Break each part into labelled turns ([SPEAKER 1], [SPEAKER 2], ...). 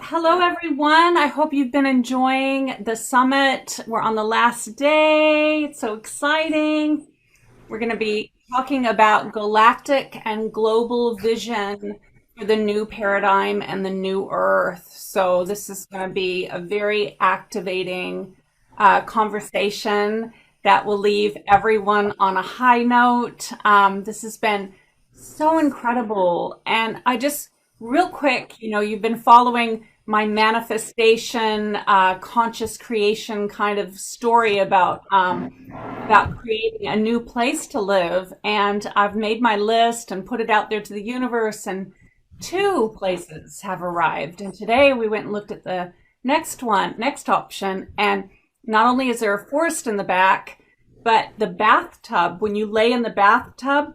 [SPEAKER 1] Hello everyone. I hope you've been enjoying the summit. We're on the last day. It's so exciting. We're going to be talking about galactic and global vision for the new paradigm and the new Earth. So, this is going to be a very activating conversation that will leave everyone on a high note. This has been so incredible. And I just, real quick, you've been following my manifestation, conscious creation kind of story about creating a new place to live. And I've made my list and put it out there to the universe, and two places have arrived. And today we went and looked at the next option. And not only is there a forest in the back, but the bathtub, when you lay in the bathtub,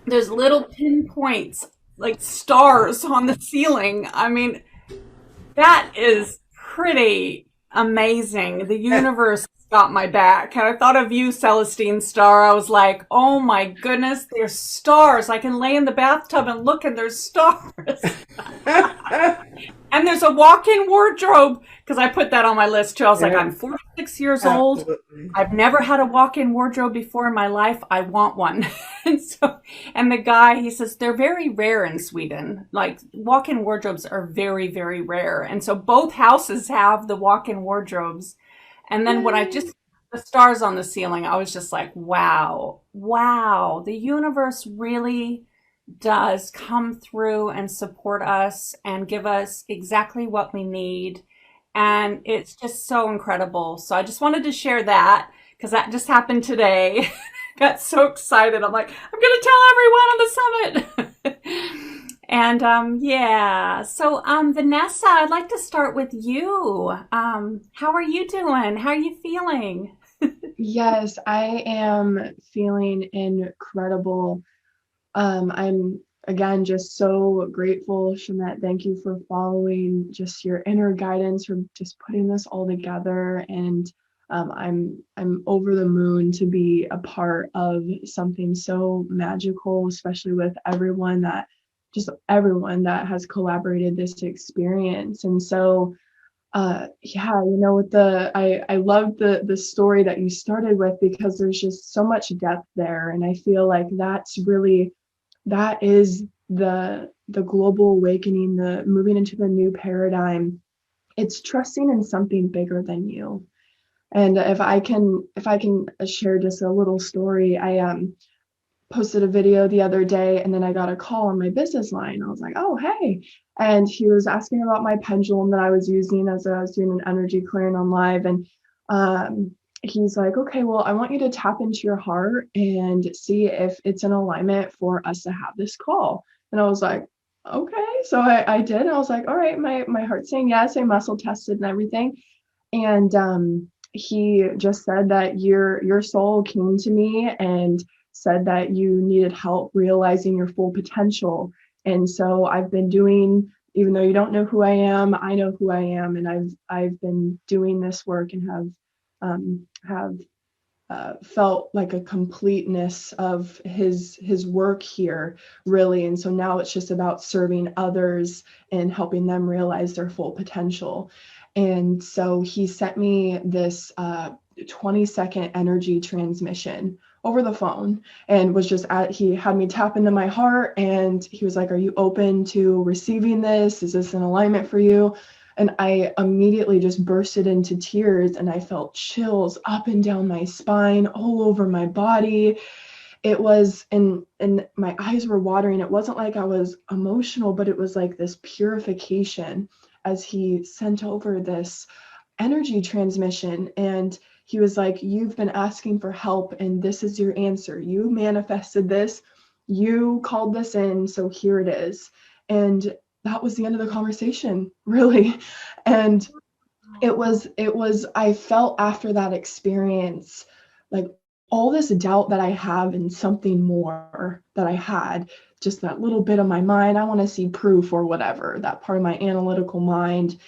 [SPEAKER 1] there's little pinpoints like stars on the ceiling. I mean, that is pretty amazing. The universe got my back. And I thought of you, Celestine Star. I was like, oh my goodness, there's stars. I can lay in the bathtub and look, and there's stars. And there's a walk-in wardrobe, because I put that on my list too. I was like, I'm 46 years old.
[SPEAKER 2] Absolutely.
[SPEAKER 1] I've never had a walk-in wardrobe before in my life. I want one. And the guy, he says, they're very rare in Sweden. Like, walk-in wardrobes are very, very rare. And so both houses have the walk-in wardrobes. And then when the stars on the ceiling, I was just like, wow, wow, the universe really does come through and support us and give us exactly what we need. And it's just so incredible. So I just wanted to share that because that just happened today. Got so excited. I'm like, I'm going to tell everyone on the summit. And yeah, so Vanessa, I'd like to start with you. How are you doing? How are you feeling?
[SPEAKER 2] Yes, I am feeling incredible. I'm again just so grateful, Schamet. Thank you for following just your inner guidance, for just putting this all together. And I'm over the moon to be a part of something so magical, especially with everyone that has collaborated this experience. And so yeah, with I love the story that you started with, because there's just so much depth there. And I feel like that is the global awakening, the moving into the new paradigm. It's trusting in something bigger than you. And if I can share just a little story, I posted a video the other day, and then I got a call on my business line. I was like, oh, hey. And he was asking about my pendulum that I was using as I was doing an energy clearing on live. And he's like, okay, well, I want you to tap into your heart and see if it's in alignment for us to have this call. And I was like, okay. So I did. And I was like, all right, my heart's saying yes. I muscle tested and everything. And he just said that your soul came to me and said that you needed help realizing your full potential. And so I've been doing, even though you don't know who I am, I know who I am, and I've been doing this work and have felt like a completeness of his work here, really. And so now it's just about serving others and helping them realize their full potential. And so he sent me this 20-second energy transmission over the phone, and he had me tap into my heart, and he was like, are you open to receiving this? Is this an alignment for you? And I immediately just bursted into tears, and I felt chills up and down my spine, all over my body. It was, and my eyes were watering. It wasn't like I was emotional, but it was like this purification as he sent over this energy transmission. And he was like, you've been asking for help, and this is your answer. You manifested this, you called this in, so here it is. And that was the end of the conversation, really. And I felt after that experience, like all this doubt that I have in something more that I had, just that little bit of my mind, I want to see proof or whatever, that part of my analytical mind.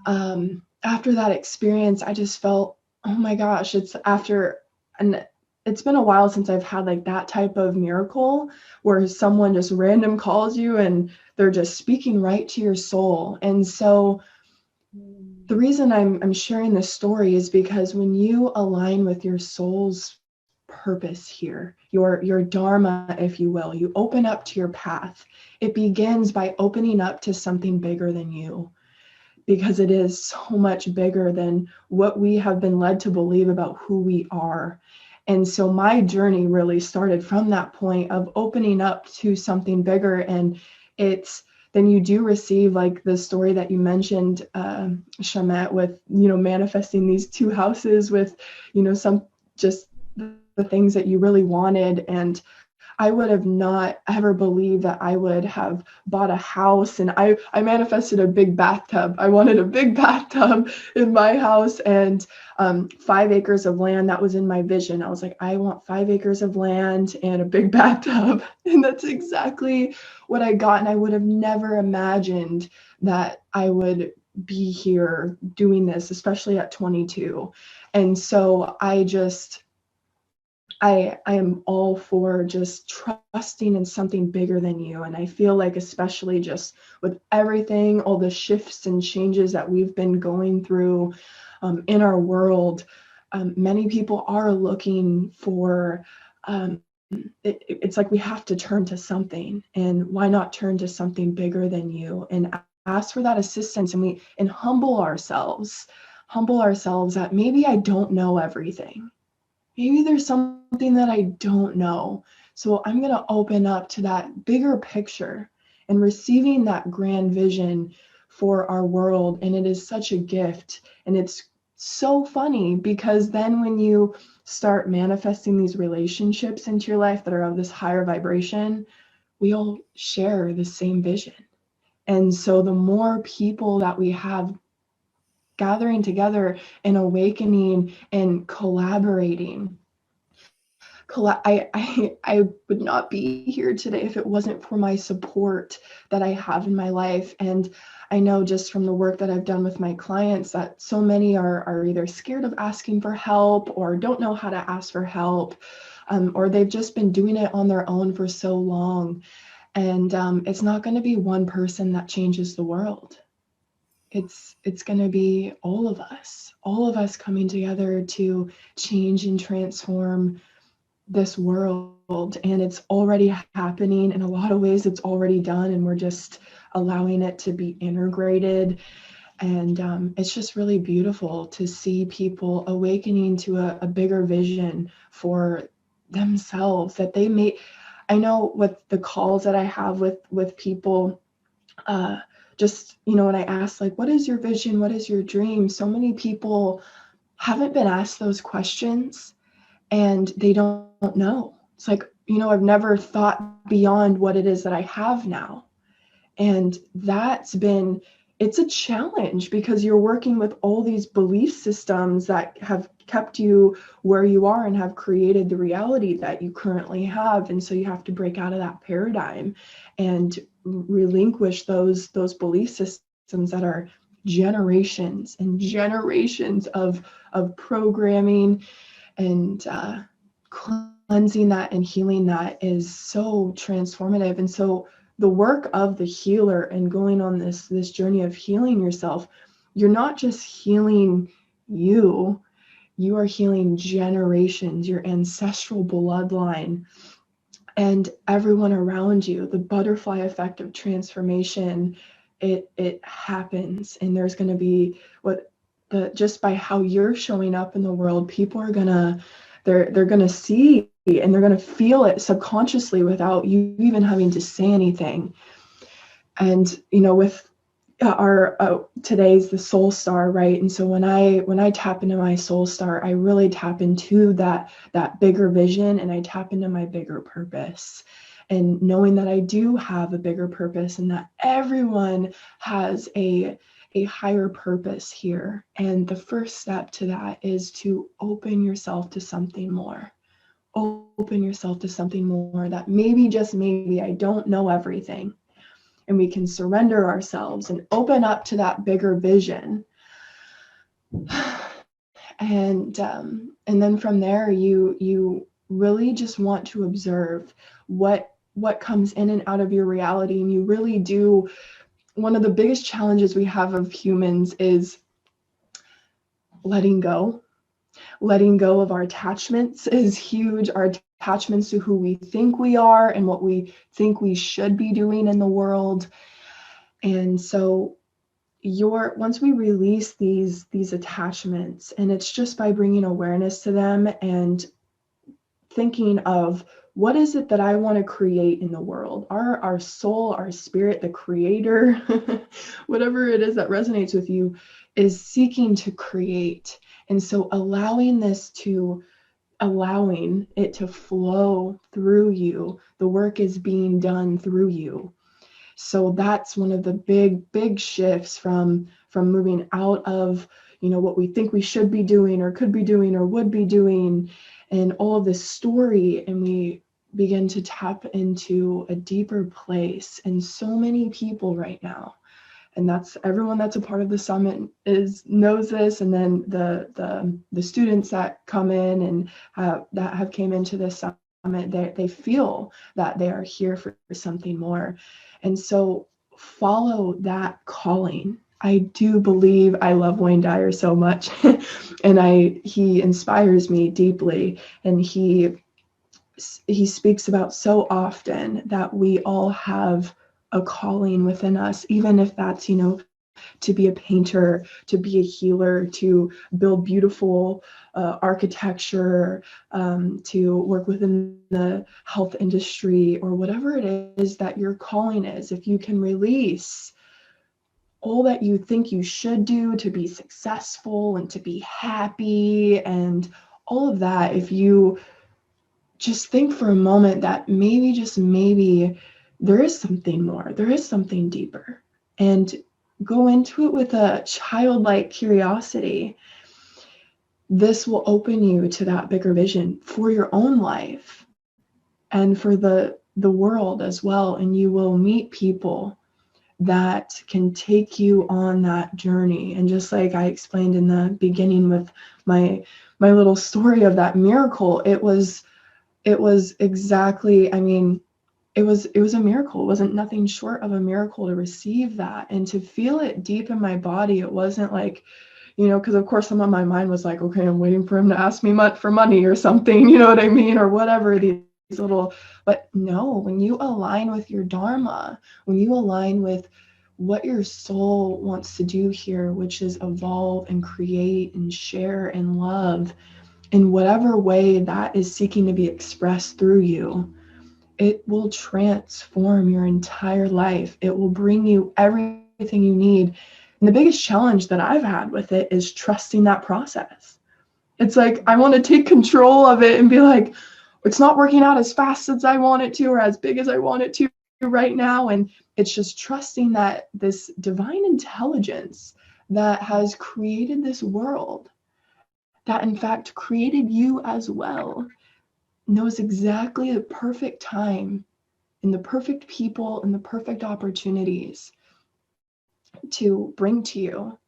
[SPEAKER 2] After that experience, I just felt, oh my gosh, it's after, and it's been a while since I've had like that type of miracle where someone just random calls you and they're just speaking right to your soul. And so the reason I'm sharing this story is because when you align with your soul's purpose here, your dharma, if you will, you open up to your path. It begins by opening up to something bigger than you, because it is so much bigger than what we have been led to believe about who we are. And so my journey really started from that point of opening up to something bigger. And it's then you do receive, like the story that you mentioned, Schamet, with, manifesting these 2 houses with, some just the things that you really wanted. And I would have not ever believed that I would have bought a house, and I manifested a big bathtub. I wanted a big bathtub in my house, and 5 acres of land. That was in my vision. I was like, I want 5 acres of land and a big bathtub. And that's exactly what I got. And I would have never imagined that I would be here doing this, especially at 22. And so I am all for just trusting in something bigger than you. And I feel like, especially just with everything, all the shifts and changes that we've been going through in our world, many people are looking for, it's like we have to turn to something. And why not turn to something bigger than you and ask for that assistance, and humble ourselves that maybe I don't know everything. Maybe there's something that I don't know. So I'm going to open up to that bigger picture and receiving that grand vision for our world. And it is such a gift. And it's so funny because then when you start manifesting these relationships into your life that are of this higher vibration, we all share the same vision. And so the more people that we have gathering together and awakening and collaborating. I would not be here today if it wasn't for my support that I have in my life. And I know just from the work that I've done with my clients that so many are either scared of asking for help or don't know how to ask for help, or they've just been doing it on their own for so long. And it's not going to be one person that changes the world. It's going to be all of us coming together to change and transform this world. And it's already happening in a lot of ways. It's already done, and we're just allowing it to be integrated. And it's just really beautiful to see people awakening to a bigger vision for themselves that they may. I know with the calls that I have with people, just, when I ask, like, what is your vision? What is your dream? So many people haven't been asked those questions and they don't know. It's like, I've never thought beyond what it is that I have now. And it's a challenge because you're working with all these belief systems that have kept you where you are and have created the reality that you currently have. And so you have to break out of that paradigm and relinquish those belief systems that are generations and generations of programming, and cleansing that and healing that is so transformative. And so the work of the healer and going on this journey of healing yourself, you're not just healing you are healing generations, your ancestral bloodline, and everyone around you. The butterfly effect of transformation, it happens. And there's going to be just by how you're showing up in the world, people are they're going to see and they're going to feel it subconsciously without you even having to say anything. And with our today's the soul star, right? And so when I tap into my soul star, I really tap into that bigger vision, and I tap into my bigger purpose, and knowing that I do have a bigger purpose and that everyone has a higher purpose here. And the first step to that is to open yourself to something more. Open yourself to something more, that maybe, just maybe, I don't know everything. And we can surrender ourselves and open up to that bigger vision. And then from there, you really just want to observe what comes in and out of your reality. And you really do. One of the biggest challenges we have of humans is letting go. Letting go of our attachments is huge. Our attachments to who we think we are and what we think we should be doing in the world. And so once we release these attachments, and it's just by bringing awareness to them and thinking of what is it that I want to create in the world? Our soul, our spirit, the creator, whatever it is that resonates with you, is seeking to create. And so allowing it to flow through you, the work is being done through you. So that's one of the big shifts from moving out of, what we think we should be doing or could be doing or would be doing, and all of this story, and we begin to tap into a deeper place. And so many people right now, and that's everyone that's a part of the summit knows this, and then the students that come in and that have came into this summit, they feel that they are here for something more. And so follow that calling. I do believe, I love Wayne Dyer so much, and he inspires me deeply, and he speaks about so often that we all have a calling within us, even if that's, to be a painter, to be a healer, to build beautiful architecture, to work within the health industry, or whatever it is that your calling is. If you can release all that you think you should do to be successful and to be happy and all of that, if you just think for a moment that maybe, just maybe, there is something more, there is something deeper, and go into it with a childlike curiosity, this will open you to that bigger vision for your own life and for the world as well. And you will meet people that can take you on that journey. And just like I explained in the beginning with my little story of that miracle, it was exactly, it was a miracle. It wasn't nothing short of a miracle to receive that and to feel it deep in my body. It wasn't like, because of course some of my mind was like, okay, I'm waiting for him to ask me for money or something, you know what I mean? Or whatever, these little, but no, when you align with your dharma, when you align with what your soul wants to do here, which is evolve and create and share and love in whatever way that is seeking to be expressed through you, it will transform your entire life. It will bring you everything you need. And the biggest challenge that I've had with it is trusting that process. It's like, I want to take control of it and be like, it's not working out as fast as I want it to, or as big as I want it to right now. And it's just trusting that this divine intelligence that has created this world, that in fact created you as well, knows exactly the perfect time and the perfect people and the perfect opportunities to bring to you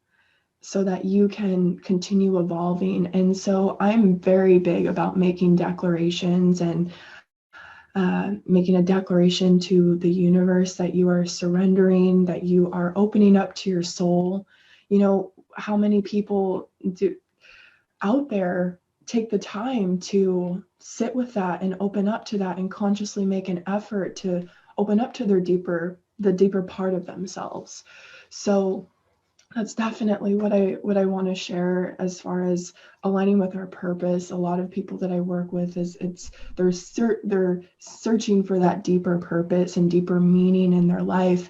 [SPEAKER 2] so that you can continue evolving. And so I'm very big about making declarations and making a declaration to the universe that you are surrendering, that you are opening up to your soul. How many people out there take the time to sit with that and open up to that and consciously make an effort to open up to the deeper part of themselves. So that's definitely what I want to share as far as aligning with our purpose. A lot of people that I work with they're searching for that deeper purpose and deeper meaning in their life.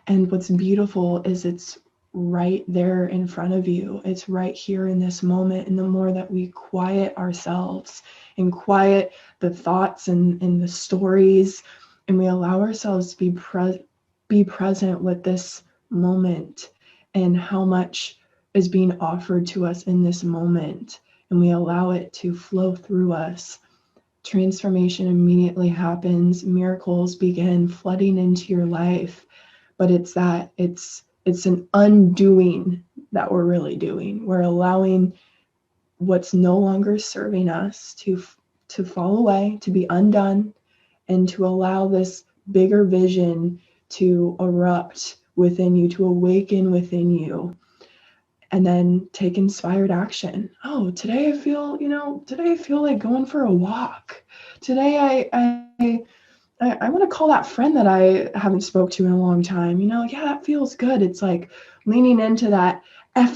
[SPEAKER 2] And what's beautiful is it's right there in front of you. It's right here in this moment. And the more that we quiet ourselves and quiet the thoughts and the stories, and we allow ourselves to be present with this moment and how much is being offered to us in this moment, and we allow it to flow through us, transformation immediately happens. Miracles begin flooding into your life. But it's an undoing that we're really doing. We're allowing what's no longer serving us to to fall away, to be undone, and to allow this bigger vision to erupt within you, to awaken within you, and then take inspired action. Oh, today I feel like going for a walk. Today I want to call that friend that I haven't spoke to in a long time. Yeah, that feels good. It's like leaning into that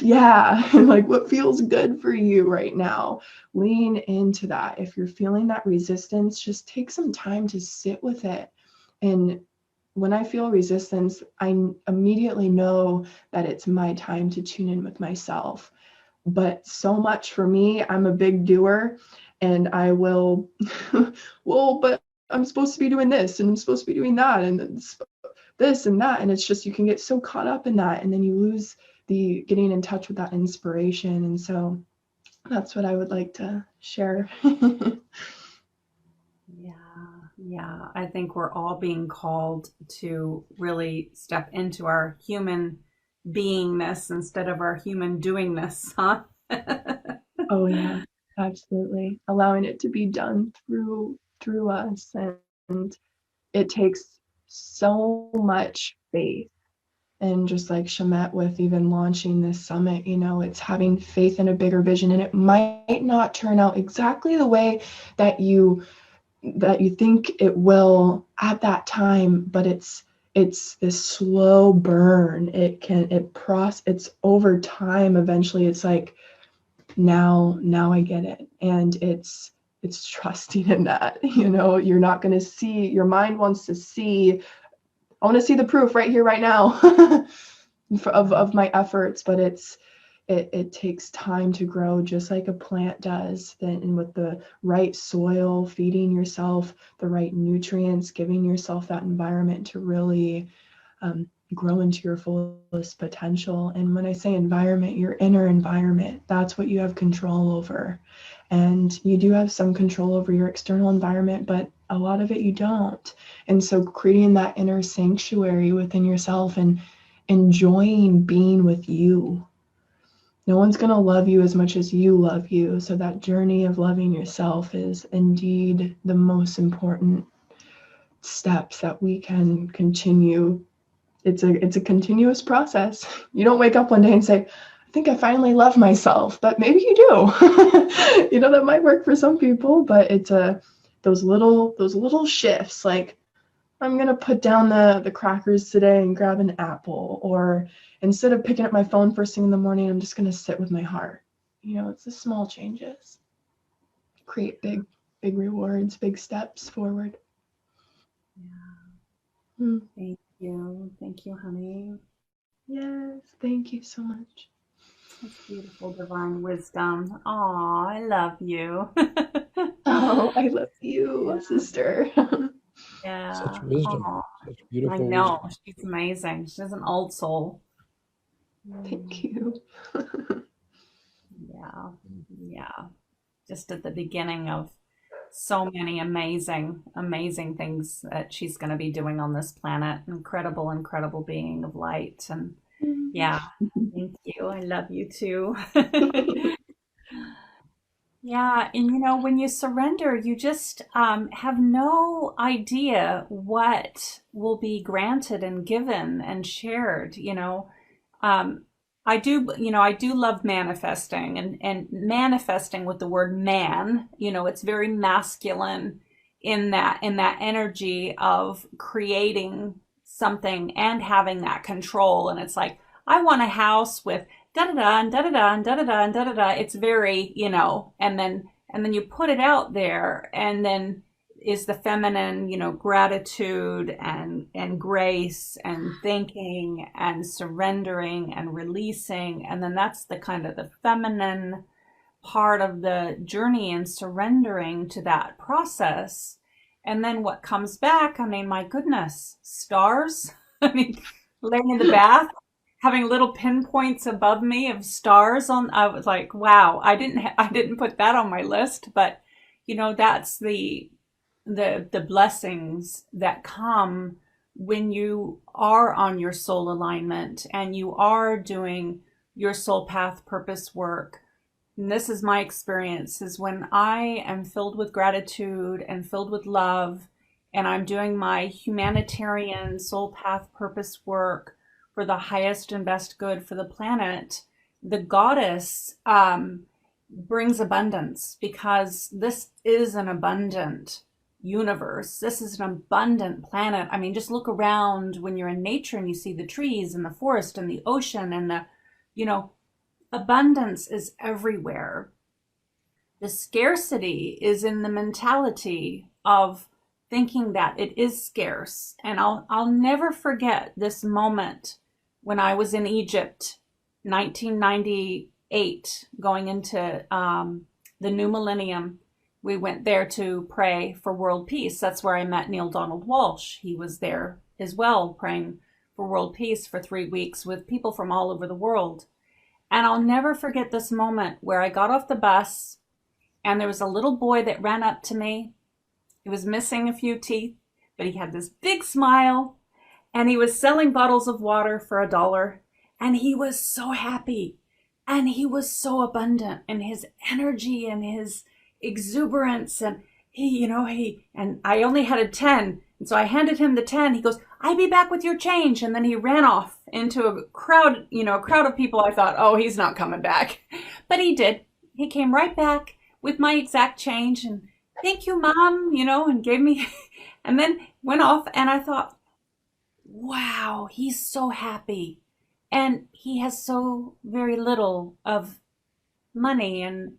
[SPEAKER 2] yeah, and like what feels good for you right now. Lean into that. If you're feeling that resistance, just take some time to sit with it. And when I feel resistance, I immediately know that it's my time to tune in with myself. But so much for me, I'm a big doer, and I will, well, but I'm supposed to be doing this, and I'm supposed to be doing that, and this and that. And it's just, you can get so caught up in that, and then you lose the getting in touch with that inspiration. And so that's what I would like to share.
[SPEAKER 1] Yeah, I think we're all being called to really step into our human beingness instead of our human doingness, huh?
[SPEAKER 2] Oh yeah, absolutely. Allowing it to be done through us. And it takes so much faith. And just like Schamet with even launching this summit, it's having faith in a bigger vision. And it might not turn out exactly the way that you think it will at that time, but it's this slow burn. It's over time. Eventually it's like, now I get it. And it's trusting in that. You're not going to see, your mind wants to see, I want to see the proof right here, right now, of my efforts, but it takes time to grow, just like a plant does. And with the right soil, feeding yourself the right nutrients, giving yourself that environment to really grow into your fullest potential. And when I say environment, your inner environment, that's what you have control over. And you do have some control over your external environment, but a lot of it you don't. And so creating that inner sanctuary within yourself and enjoying being with you. No one's going to love you as much as you love you. So that journey of loving yourself is indeed the most important steps that we can continue. It's a continuous process. You don't wake up one day and say, I think I finally love myself, but maybe you do. That might work for some people, but it's those little shifts, like I'm going to put down the crackers today and grab an apple, or instead of picking up my phone first thing in the morning, I'm just going to sit with my heart. It's the small changes. Create big rewards, big steps forward.
[SPEAKER 1] Yeah. Thank you, honey.
[SPEAKER 2] Yes, thank you so much.
[SPEAKER 1] That's beautiful, divine wisdom. Aw, I love you.
[SPEAKER 2] Oh, I love you,
[SPEAKER 1] Yeah.
[SPEAKER 2] sister.
[SPEAKER 3] Such
[SPEAKER 1] Yeah.
[SPEAKER 3] wisdom,
[SPEAKER 1] Aw,
[SPEAKER 3] such
[SPEAKER 1] I
[SPEAKER 3] beautiful
[SPEAKER 1] know.
[SPEAKER 3] wisdom.
[SPEAKER 1] She's amazing. She's an old soul.
[SPEAKER 2] Thank you.
[SPEAKER 1] Yeah. Yeah. Just at the beginning of so many amazing, amazing things that she's going to be doing on this planet. Incredible, incredible being of light. And yeah, thank you. I love you too. Yeah, and when you surrender, you just have no idea what will be granted and given and shared. Um, I do love manifesting and manifesting with the word man. It's very masculine in that energy of creating something and having that control. And it's like, I want a house with da da da and da da da and da da da and da da da. It's very, and then you put it out there, and then is the feminine, gratitude and grace and thinking and surrendering and releasing. And then that's the kind of the feminine part of the journey and surrendering to that process. And then what comes back, I mean, my goodness, stars. I mean, laying in the bath, having little pinpoints above me of stars on, I was like, wow, I didn't put that on my list, but that's the blessings that come when you are on your soul alignment and you are doing your soul path purpose work. and this is my experience, is when I am filled with gratitude and filled with love, and I'm doing my humanitarian soul path purpose work for the highest and best good for the planet, the goddess brings abundance, because this is an abundant universe. This is an abundant planet. I mean, just look around when you're in nature and you see the trees and the forest and the ocean and the, you know, abundance is everywhere. The scarcity is in the mentality of thinking that it is scarce. And I'll never forget this moment when I was in Egypt, 1998, going into the new millennium. We went there to pray for world peace. That's where I met Neil Donald Walsh. He was there as well, praying for world peace for 3 weeks with people from all over the world. And I'll never forget this moment where I got off the bus and there was a little boy that ran up to me. He was missing a few teeth, but he had this big smile, and he was selling bottles of water for $1. And he was so happy, and he was so abundant in his energy and his exuberance. And and I only had a 10. And so I handed him the 10. He goes, "I'll be back with your change." And then he ran off into a crowd, a crowd of people. I thought, oh, he's not coming back. But he did. He came right back with my exact change and, "Thank you, Mom," and gave me, and then went off. And I thought, wow, he's so happy. And he has so very little of money and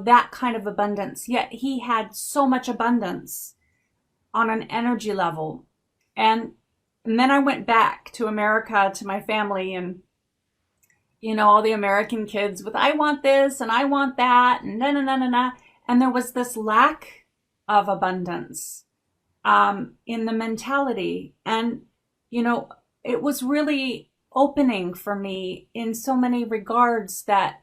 [SPEAKER 1] that kind of abundance. Yet he had so much abundance on an energy level. And then I went back to America, to my family, and all the American kids with, "I want this and I want that," and na na na na na. And there was this lack of abundance in the mentality. And it was really opening for me in so many regards, that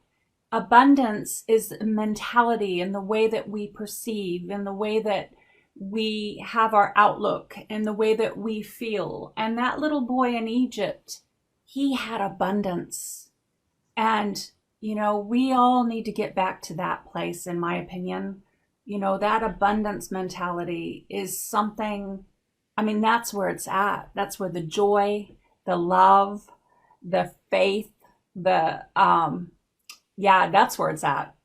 [SPEAKER 1] abundance is a mentality, in the way that we perceive, in the way that we have our outlook, in the way that we feel. And that little boy in Egypt, he had abundance. And, we all need to get back to that place, in my opinion. That abundance mentality is something, that's where it's at. That's where the joy, the love, the faith, that's where it's at.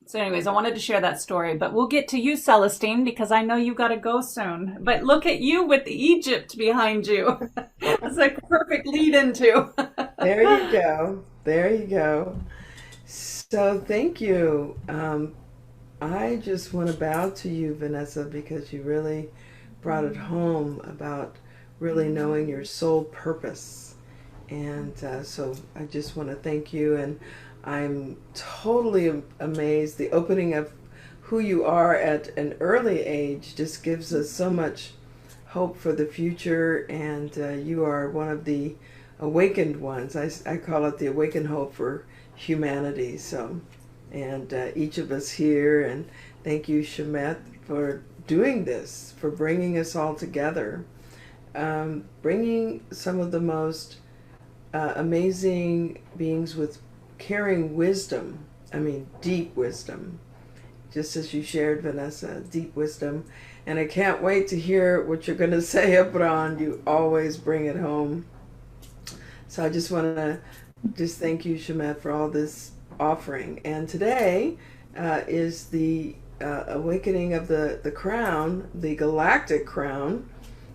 [SPEAKER 1] So anyways, I wanted to share that story, but we'll get to you, Celestine, because I know you got to go soon. But look at you with Egypt behind you. It's like a perfect lead into.
[SPEAKER 3] There you go. There you go. So thank you. I just want to bow to you, Vanessa, because you really brought it home about really knowing your soul purpose. And so I just want to thank you. And I'm totally amazed. The opening of who you are at an early age just gives us so much hope for the future. And you are one of the awakened ones. I call it the awakened hope for humanity. So, and each of us here, and thank you, Schamet, for doing this, for bringing us all together, bringing some of the most amazing beings with carrying wisdom, deep wisdom, just as you shared, Vanessa, deep wisdom. And I can't wait to hear what you're going to say, Oberon. You always bring it home. So I just want to thank you, Schamet, for all this offering. And today is the awakening of the crown, the galactic crown,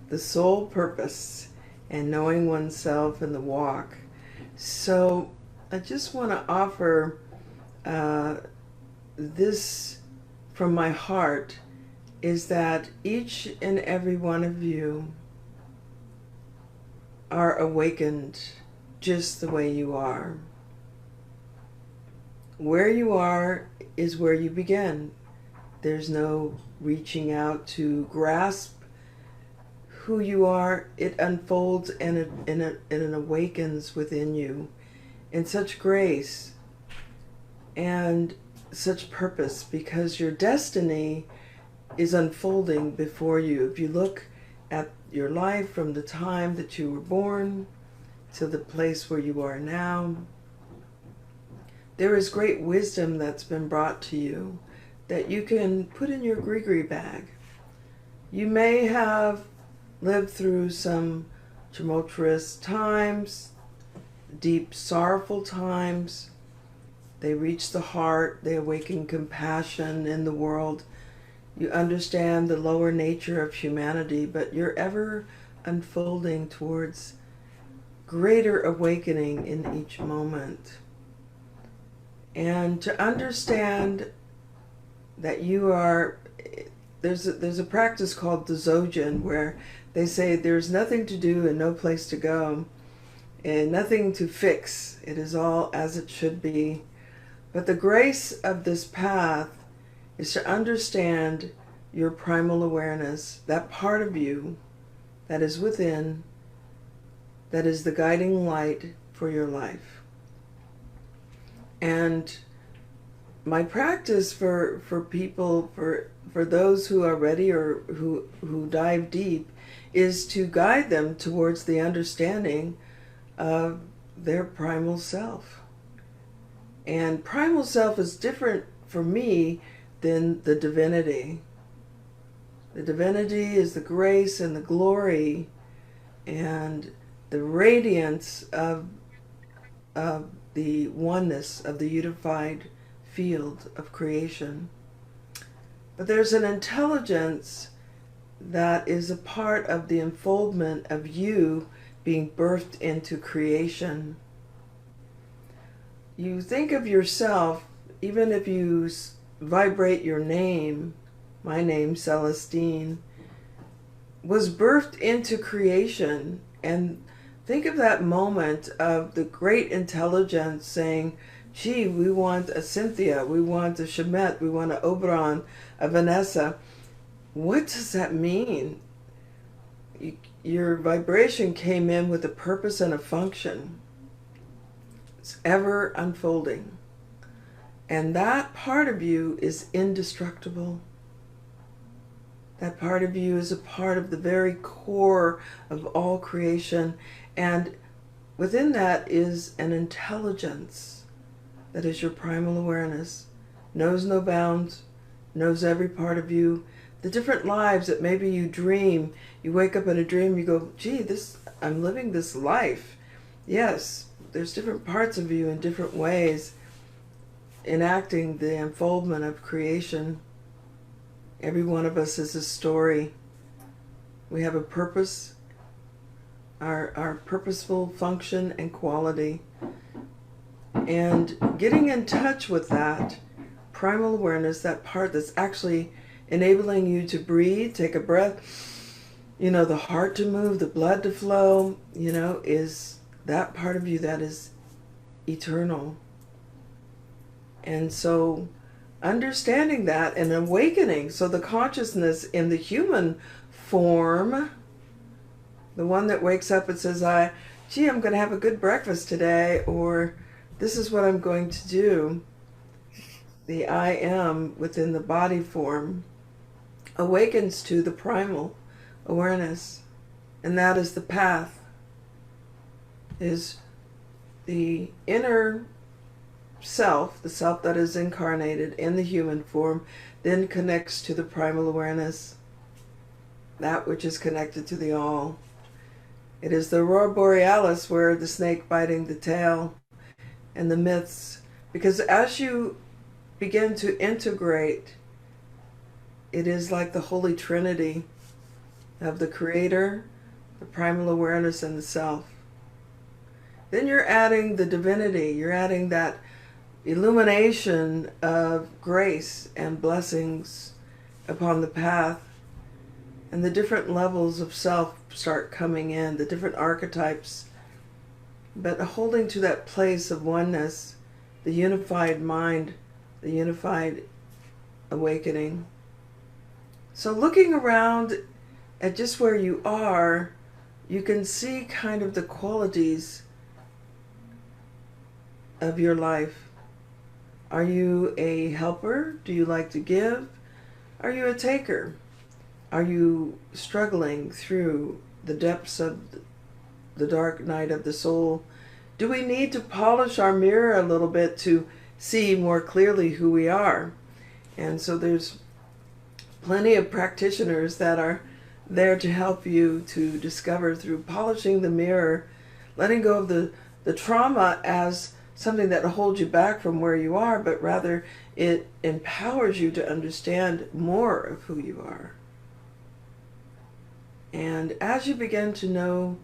[SPEAKER 3] the soul purpose, and knowing oneself in the walk. So I just want to offer this from my heart, is that each and every one of you are awakened just the way you are. Where you are is where you begin. There's no reaching out to grasp who you are. It unfolds and it awakens within you in such grace and such purpose, because your destiny is unfolding before you. If you look at your life from the time that you were born to the place where you are now, there is great wisdom that's been brought to you that you can put in your gree bag. You may have lived through some tumultuous times, deep sorrowful times. They reach the heart, they awaken compassion in the world. You understand the lower nature of humanity, but you're ever unfolding towards greater awakening in each moment. And to understand that you are, there's a practice called the Dzogchen where they say there's nothing to do and no place to go and nothing to fix. It is all as it should be. But the grace of this path is to understand your primal awareness, that part of you that is within, that is the guiding light for your life. And my practice for people, for those who are ready or who dive deep, is to guide them towards the understanding of their primal self. And primal self is different for me than the divinity. The divinity is the grace and the glory and the radiance of the oneness of the unified field of creation. But there's an intelligence that is a part of the unfoldment of you being birthed into creation. You think of yourself, even if you vibrate your name, my name, Celestine, was birthed into creation. And think of that moment of the great intelligence saying, gee, we want a Cynthia, we want a Schamet, we want an Oberon, a Vanessa. What does that mean? Your vibration came in with a purpose and a function. It's ever unfolding. And that part of you is indestructible. That part of you is a part of the very core of all creation. And within that is an intelligence that is your primal awareness. Knows no bounds, knows every part of you. The different lives that maybe you dream. You wake up in a dream, you go, gee, I'm living this life. Yes, there's different parts of you in different ways enacting the unfoldment of creation. Every one of us is a story. We have a purpose, our purposeful function and quality. And getting in touch with that primal awareness, that part that's actually enabling you to breathe, take a breath, the heart to move, the blood to flow, is that part of you that is eternal. And so understanding that and awakening, so the consciousness in the human form, the one that wakes up and says, I'm going to have a good breakfast today, or this is what I'm going to do. The I am within the body form awakens to the primal awareness, and that is the path, is the inner self, the self that is incarnated in the human form, then connects to the primal awareness, that which is connected to the all. It is the aurora borealis, where the snake biting the tail, and the myths, because as you begin to integrate, it is like the Holy Trinity of the Creator, the primal awareness, and the self. Then you're adding the divinity, you're adding that illumination of grace and blessings upon the path, and the different levels of self start coming in, the different archetypes, but holding to that place of oneness, the unified mind, the unified awakening. So looking around at just where you are, you can see kind of the qualities of your life. Are you a helper? Do you like to give? Are you a taker? Are you struggling through the depths of the dark night of the soul? Do we need to polish our mirror a little bit to see more clearly who we are. And so there's plenty of practitioners that are there to help you to discover through polishing the mirror, letting go of the trauma as something that holds you back from where you are, but rather it empowers you to understand more of who you are. And as you begin to know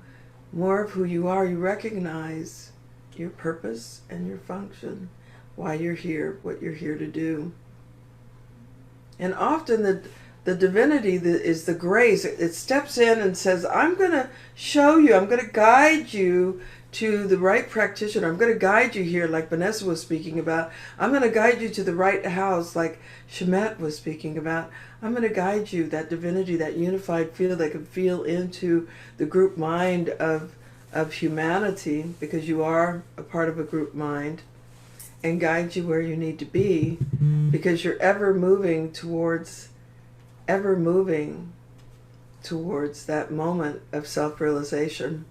[SPEAKER 3] more of who you are, you recognize your purpose and your function, why you're here, what you're here to do. And often the divinity is the grace. It steps in and says, I'm going to show you, I'm going to guide you to the right practitioner. I'm going to guide you here, like Vanessa was speaking about. I'm going to guide you to the right house, like Schamet was speaking about. I'm going to guide you, that divinity, that unified field that can feel into the group mind of humanity, because you are a part of a group mind, and guide you where you need to be, because you're ever moving towards that moment of self-realization.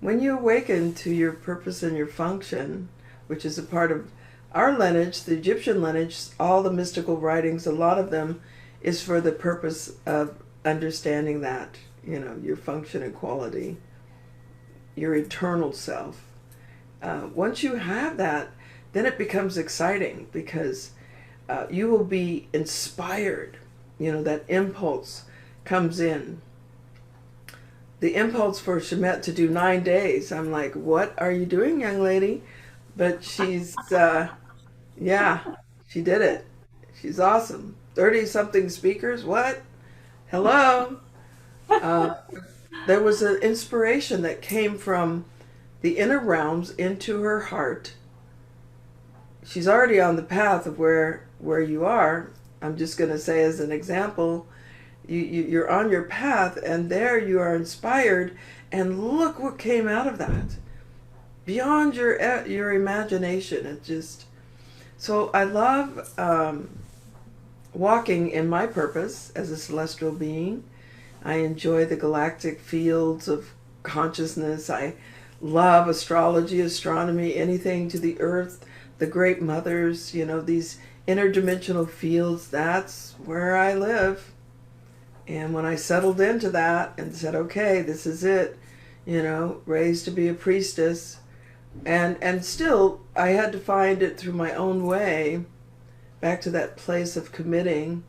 [SPEAKER 3] When you awaken to your purpose and your function, which is a part of our lineage, the Egyptian lineage, all the mystical writings, a lot of them is for the purpose of understanding that, your function and quality, your eternal self. Once you have that, then it becomes exciting, because you will be inspired. That impulse comes in. The impulse for Schamet to do 9 days. I'm like, what are you doing, young lady? But she's, yeah, she did it. She's awesome. 30-something speakers. What? Hello? There was an inspiration that came from the inner realms into her heart. She's already on the path of where you are. I'm just going to say as an example, you're on your path, and there you are inspired, and look what came out of that. Beyond your imagination. It just... So I love walking in my purpose as a celestial being. I enjoy the galactic fields of consciousness. I love astrology, astronomy, anything to the earth, the great mothers, these interdimensional fields. That's where I live. And when I settled into that and said, okay, this is it, raised to be a priestess, and still I had to find it through my own way, back to that place of committing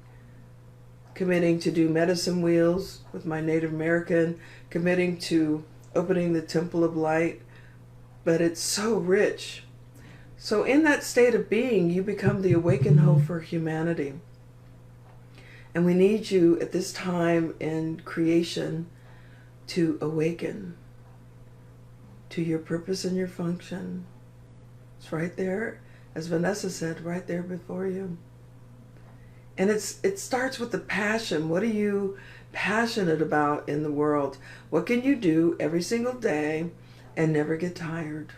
[SPEAKER 3] to do medicine wheels with my Native American, committing to opening the Temple of Light. But it's so rich. So in that state of being, you become the awakened hope for humanity. And we need you at this time in creation to awaken to your purpose and your function. It's right there, as Vanessa said, right there before you. And it starts with the passion. What are you passionate about in the world? What can you do every single day and never get tired?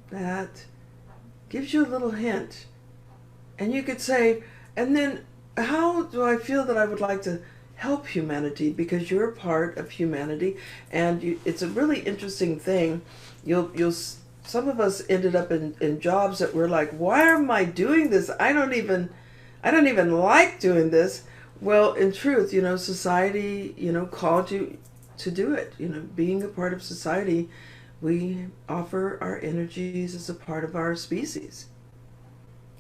[SPEAKER 3] That gives you a little hint. And you could say, and then how do I feel that I would like to help humanity? Because you're a part of humanity, and it's a really interesting thing. Some of us ended up in jobs that we're like, why am I doing this? I don't even like doing this. Well, in truth, society, called you to do it. Being a part of society, we offer our energies as a part of our species.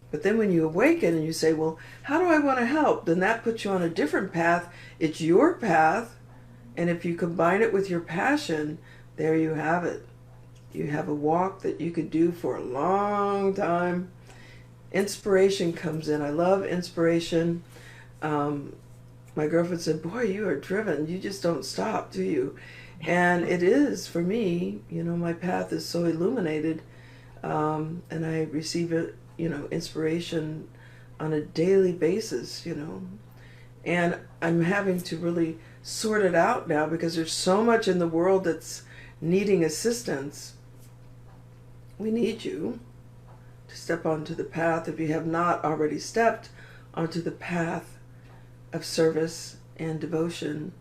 [SPEAKER 3] But then when you awaken and you say, well, how do I want to help? Then that puts you on a different path. It's your path. And if you combine it with your passion, there you have it. You have a walk that you could do for a long time. Inspiration comes in. I love inspiration. My girlfriend said, boy, you are driven. You just don't stop, do you? And it is for me. My path is so illuminated. And I receive it, inspiration on a daily basis, and I'm having to really sort it out now, because there's so much in the world that's needing assistance. We need you to step onto the path, if you have not already stepped onto the path of service and devotion.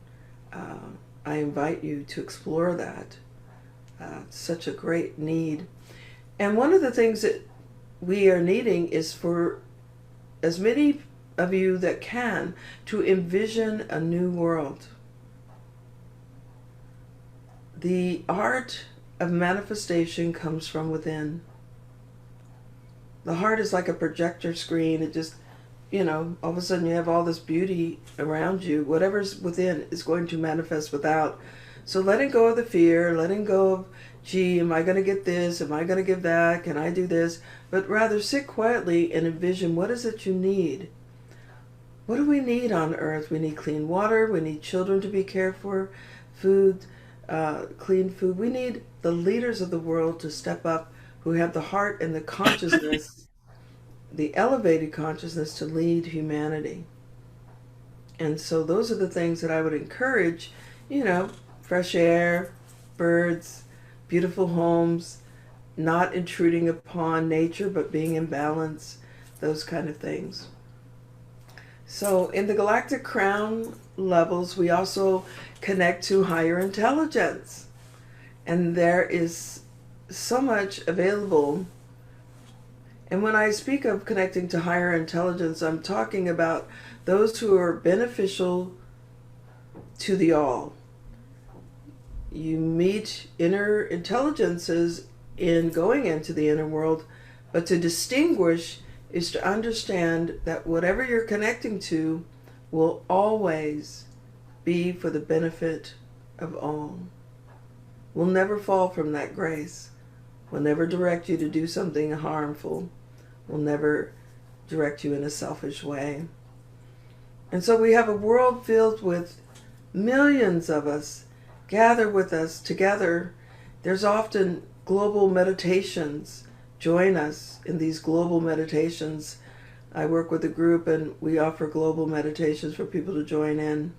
[SPEAKER 3] I invite you to explore that. It's such a great need. And one of the things that we are needing is for as many of you that can to envision a new world. The art of manifestation comes from within. The heart is like a projector screen. It just, all of a sudden you have all this beauty around you. Whatever's within is going to manifest without. So letting go of the fear, letting go of, gee, am I going to get this? Am I going to give that? Can I do this? But rather sit quietly and envision, what is it you need? What do we need on earth? We need clean water. We need children to be cared for, food, clean food. We need the leaders of the world to step up who have the heart and the consciousness, the elevated consciousness to lead humanity. And so those are the things that I would encourage, fresh air, birds, beautiful homes, not intruding upon nature, but being in balance, those kind of things. So in the galactic crown levels, we also connect to higher intelligence. And there is so much available. And when I speak of connecting to higher intelligence, I'm talking about those who are beneficial to the all. You meet inner intelligences in going into the inner world, but to distinguish is to understand that whatever you're connecting to will always be for the benefit of all. We'll never fall from that grace. We'll never direct you to do something harmful. We'll never direct you in a selfish way. And so we have a world filled with millions of us gather with us together. There's often global meditations. Join us in these global meditations. I work with a group and we offer global meditations for people to join in.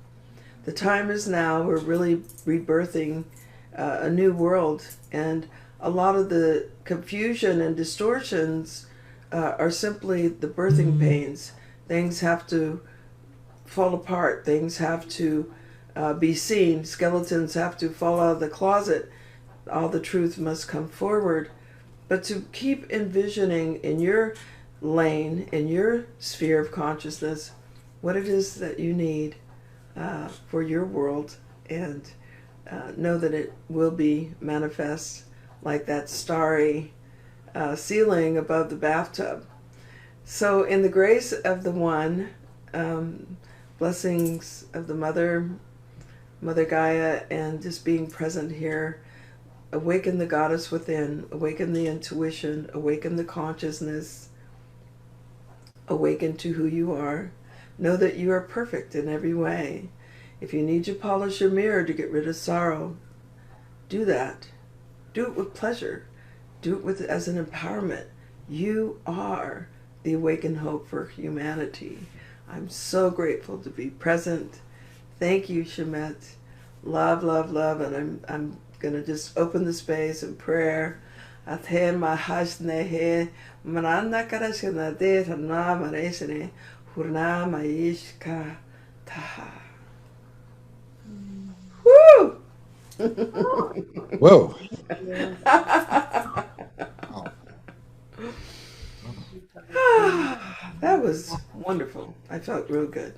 [SPEAKER 3] The time is now. We're really rebirthing a new world, and a lot of the confusion and distortions are simply the birthing pains. Things have to fall apart. Things have to be seen. Skeletons have to fall out of the closet. All the truth must come forward. But to keep envisioning in your lane, in your sphere of consciousness, what it is that you need for your world, and know that it will be manifest like that starry ceiling above the bathtub. So in the grace of the One, blessings of the Mother Gaia, and just being present here, awaken the goddess within, awaken the intuition, awaken the consciousness, awaken to who you are. Know that you are perfect in every way. If you need to polish your mirror to get rid of sorrow, do that. Do it with pleasure. Do it with as an empowerment. You are the awakened hope for humanity. I'm so grateful to be present. Thank you, Schamet. Love, love, love. And I'm going to just open the space in prayer. Athe mahasnehe mananda karashana de na maresene hurna maishka taha. Woo!
[SPEAKER 4] Whoa.
[SPEAKER 3] That was wonderful. I felt real good.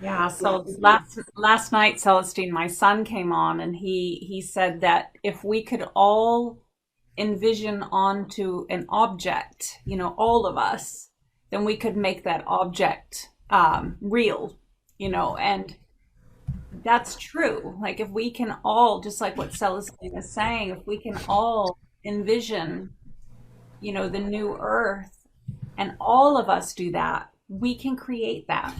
[SPEAKER 1] Yeah, so last night, Celestine, my son came on, and he said that if we could all envision onto an object, all of us, then we could make that object real, and that's true. Like if we can all, just like what Celestine is saying, if we can all envision, the new earth, and all of us do that, we can create that.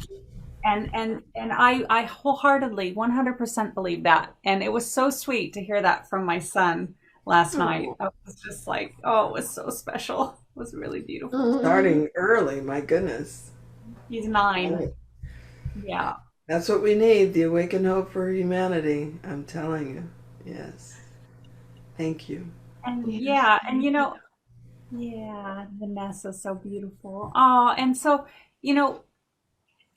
[SPEAKER 1] And I wholeheartedly 100% believe that. And it was so sweet to hear that from my son last night. I was just like, oh, it was so special. It was really beautiful.
[SPEAKER 3] Starting early, my goodness.
[SPEAKER 1] He's 9. Yeah.
[SPEAKER 3] That's what we need, the awakened hope for humanity. I'm telling you. Yes. Thank you.
[SPEAKER 1] And yeah, and Vanessa, so beautiful. Oh, and so,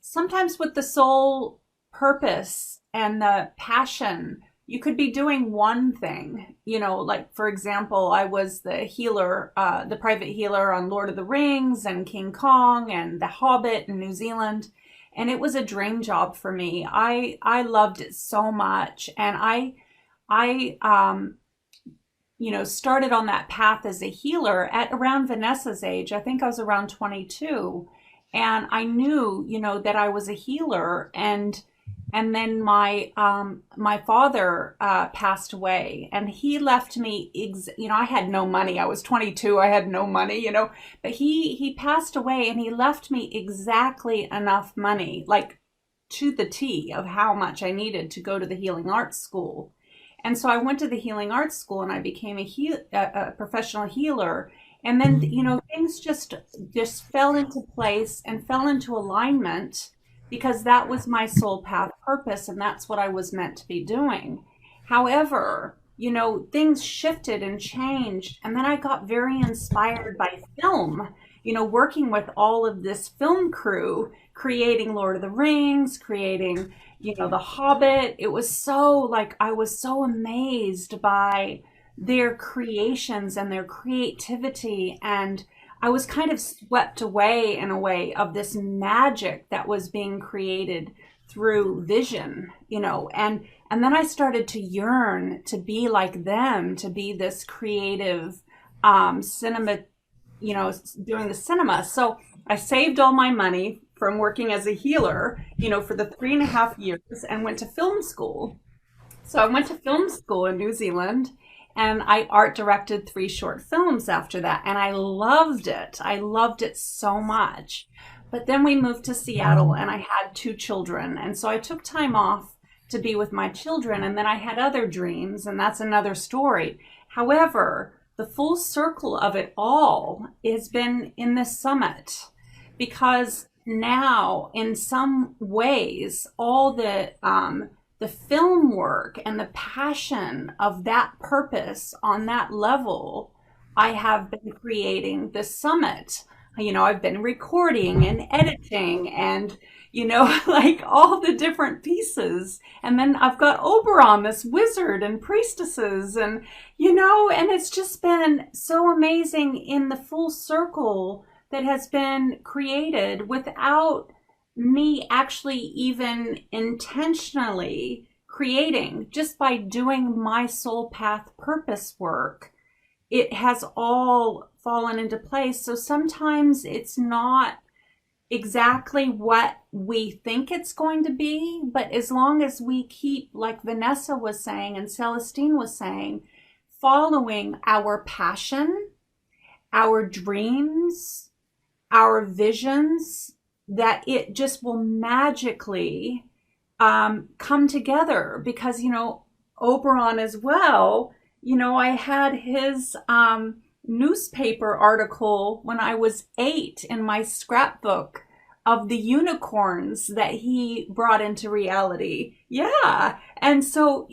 [SPEAKER 1] sometimes with the soul purpose and the passion you could be doing one thing, like for example, I was the healer, the private healer on Lord of the Rings and King Kong and The Hobbit in New Zealand. And it was a dream job for me. I loved it so much. And I started on that path as a healer at around Vanessa's age. I think I was around 22. And I knew, that I was a healer. And then my father passed away, and he left me. I had no money. I was 22. I had no money. But he passed away, and he left me exactly enough money, like to the T of how much I needed to go to the healing arts school. And so I went to the healing arts school, and I became a professional healer. And then things just fell into place and fell into alignment, because that was my soul path purpose, and that's what I was meant to be doing. However, things shifted and changed, and then I got very inspired by film, working with all of this film crew, creating Lord of the Rings, creating, The Hobbit. It was so I was so amazed by their creations and their creativity, and I was kind of swept away in a way of this magic that was being created through vision, and then I started to yearn to be like them, to be this creative cinema, doing the cinema. So I saved all my money from working as a healer, for the 3.5 years, and went to film school. So I went to film school in New Zealand, and I art directed 3 short films after that. And I loved it. I loved it so much. But then we moved to Seattle, and I had 2 children. And so I took time off to be with my children. And then I had other dreams, and that's another story. However, the full circle of it all has been in this summit, because now in some ways, all the film work and the passion of that purpose on that level, I have been creating the summit. I've been recording and editing and, all the different pieces. And then I've got Oberon, this wizard, and priestesses, and, and it's just been so amazing in the full circle that has been created without me actually even intentionally creating, just by doing my soul path purpose work. It has all fallen into place. So sometimes it's not exactly what we think it's going to be, but as long as we keep, like Vanessa was saying and Celestine was saying, following our passion, our dreams, our visions, that it just will magically come together. Because, Oberon as well, I had his newspaper article when I was 8 in my scrapbook of the unicorns that he brought into reality. Yeah. And so,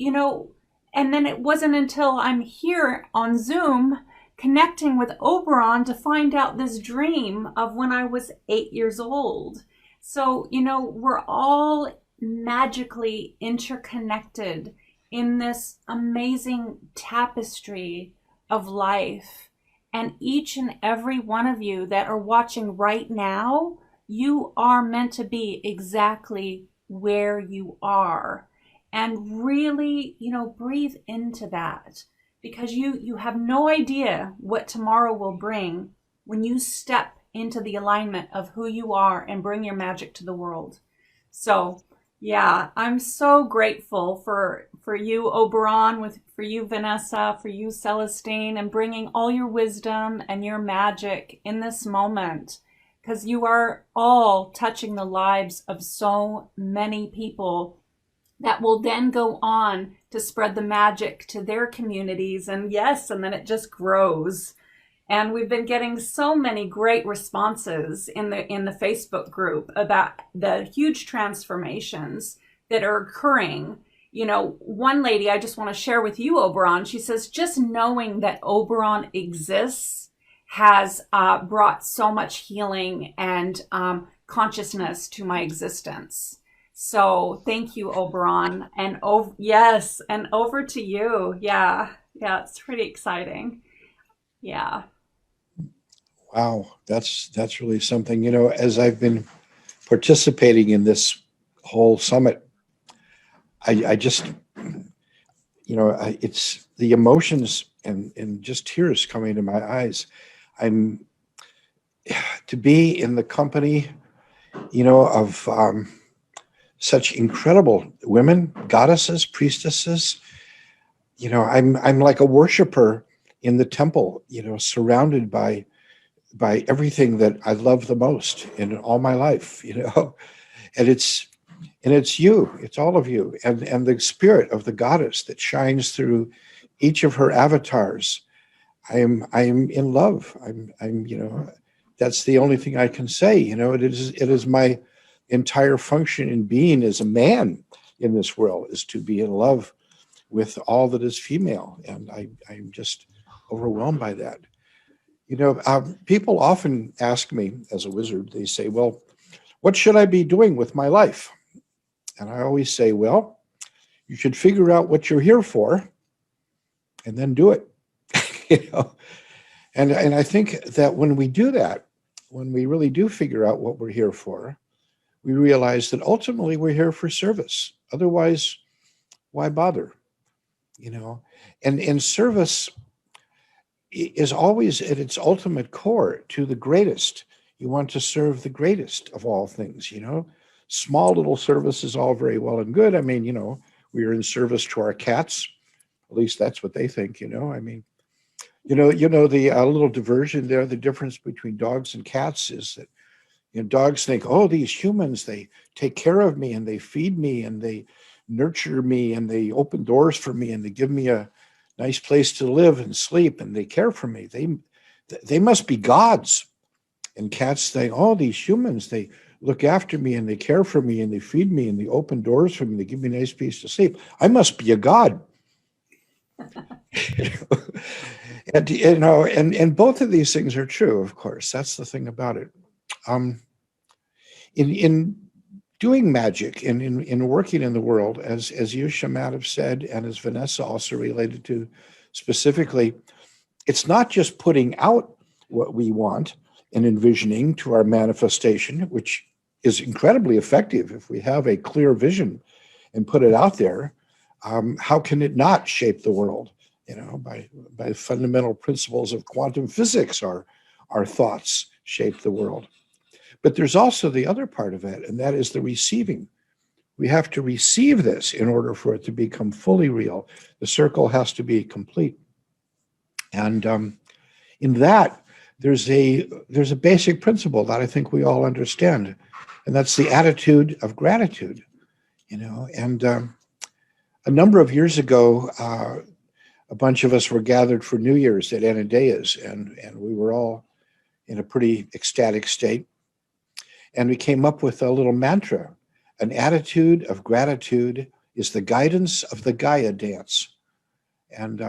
[SPEAKER 1] and then it wasn't until I'm here on Zoom connecting with Oberon to find out this dream of when I was 8 years old. So, we're all magically interconnected in this amazing tapestry of life. And each and every one of you that are watching right now, you are meant to be exactly where you are. And really, breathe into that. Because you have no idea what tomorrow will bring when you step into the alignment of who you are and bring your magic to the world. So, yeah, I'm so grateful for you, Oberon, for you, Vanessa, for you, Celestine, and bringing all your wisdom and your magic in this moment, because you are all touching the lives of so many people that will then go on to spread the magic to their communities. And yes, and then it just grows. And we've been getting so many great responses in the Facebook group about the huge transformations that are occurring. One lady I just want to share with you, Oberon, she says, just knowing that Oberon exists has brought so much healing and consciousness to my existence. So thank you, Oberon. And oh, yes, and over to you. Yeah, yeah, it's pretty exciting. Yeah.
[SPEAKER 4] Wow, that's really something. As I've been participating in this whole summit, I just, it's the emotions and just tears coming to my eyes. I'm to be in the company, of such incredible women, goddesses, priestesses. I'm like a worshiper in the temple, surrounded by everything that I love the most in all my life, and it's you, it's all of you, and the spirit of the goddess that shines through each of her avatars. I'm in love. I'm that's the only thing I can say. It is my entire function in being as a man in this world is to be in love with all that is female, and I'm just overwhelmed by that. People often ask me as a wizard, they say, well, what should I be doing with my life? And I always say, well, you should figure out what you're here for and then do it. you know, and I think that when we do that, when we really do figure out what we're here for, we realize that ultimately we're here for service. Otherwise, why bother? And service is always at its ultimate core to the greatest. You want to serve the greatest of all things. Small little service is all very well and good. I mean, we are in service to our cats. At least that's what they think. I mean, the little diversion there. The difference between dogs and cats is that dogs think, oh, these humans, they take care of me and they feed me and they nurture me and they open doors for me and they give me a nice place to live and sleep and they care for me. They must be gods. And cats think, oh, these humans, they look after me and they care for me and they feed me and they open doors for me. They give me a nice place to sleep. I must be a god. and both of these things are true, of course. That's the thing about it. In doing magic and in working in the world, as you, Schamet, have said, and as Vanessa also related to specifically, it's not just putting out what we want and envisioning to our manifestation, which is incredibly effective if we have a clear vision and put it out there. How can it not shape the world? By fundamental principles of quantum physics, our thoughts shape the world. But there's also the other part of it, and that is the receiving. We have to receive this in order for it to become fully real. The circle has to be complete. And in that, there's a basic principle that I think we all understand, and that's the attitude of gratitude. And a number of years ago, a bunch of us were gathered for New Year's at Anadea's, and we were all in a pretty ecstatic state. And we came up with a little mantra. An attitude of gratitude is the guidance of the Gaia dance. And